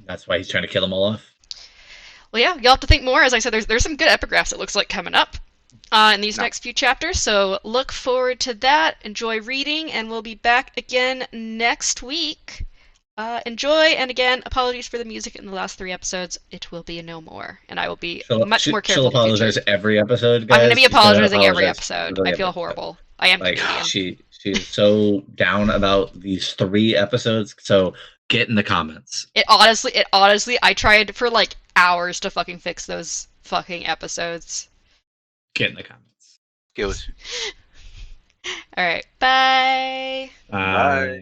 That's why he's trying to kill them all off. Well, yeah, you'll have to think more. As I said, there's some good epigraphs it looks like coming up in these next few chapters, so look forward to that. Enjoy reading, and we'll be back again next week. Enjoy, and again, apologies for the music in the last 3 episodes. It will be no more, and I will be much more She'll careful in the future. apologize every episode, I'm going to guys. be She's gonna apologizing every apologize episode. every I feel episode. horrible. I am Like Canadian. she is so down about these 3 episodes. So get in the comments. It honestly, I tried for like hours to fucking fix those fucking episodes. Get in the comments. Good. All right, bye. Bye.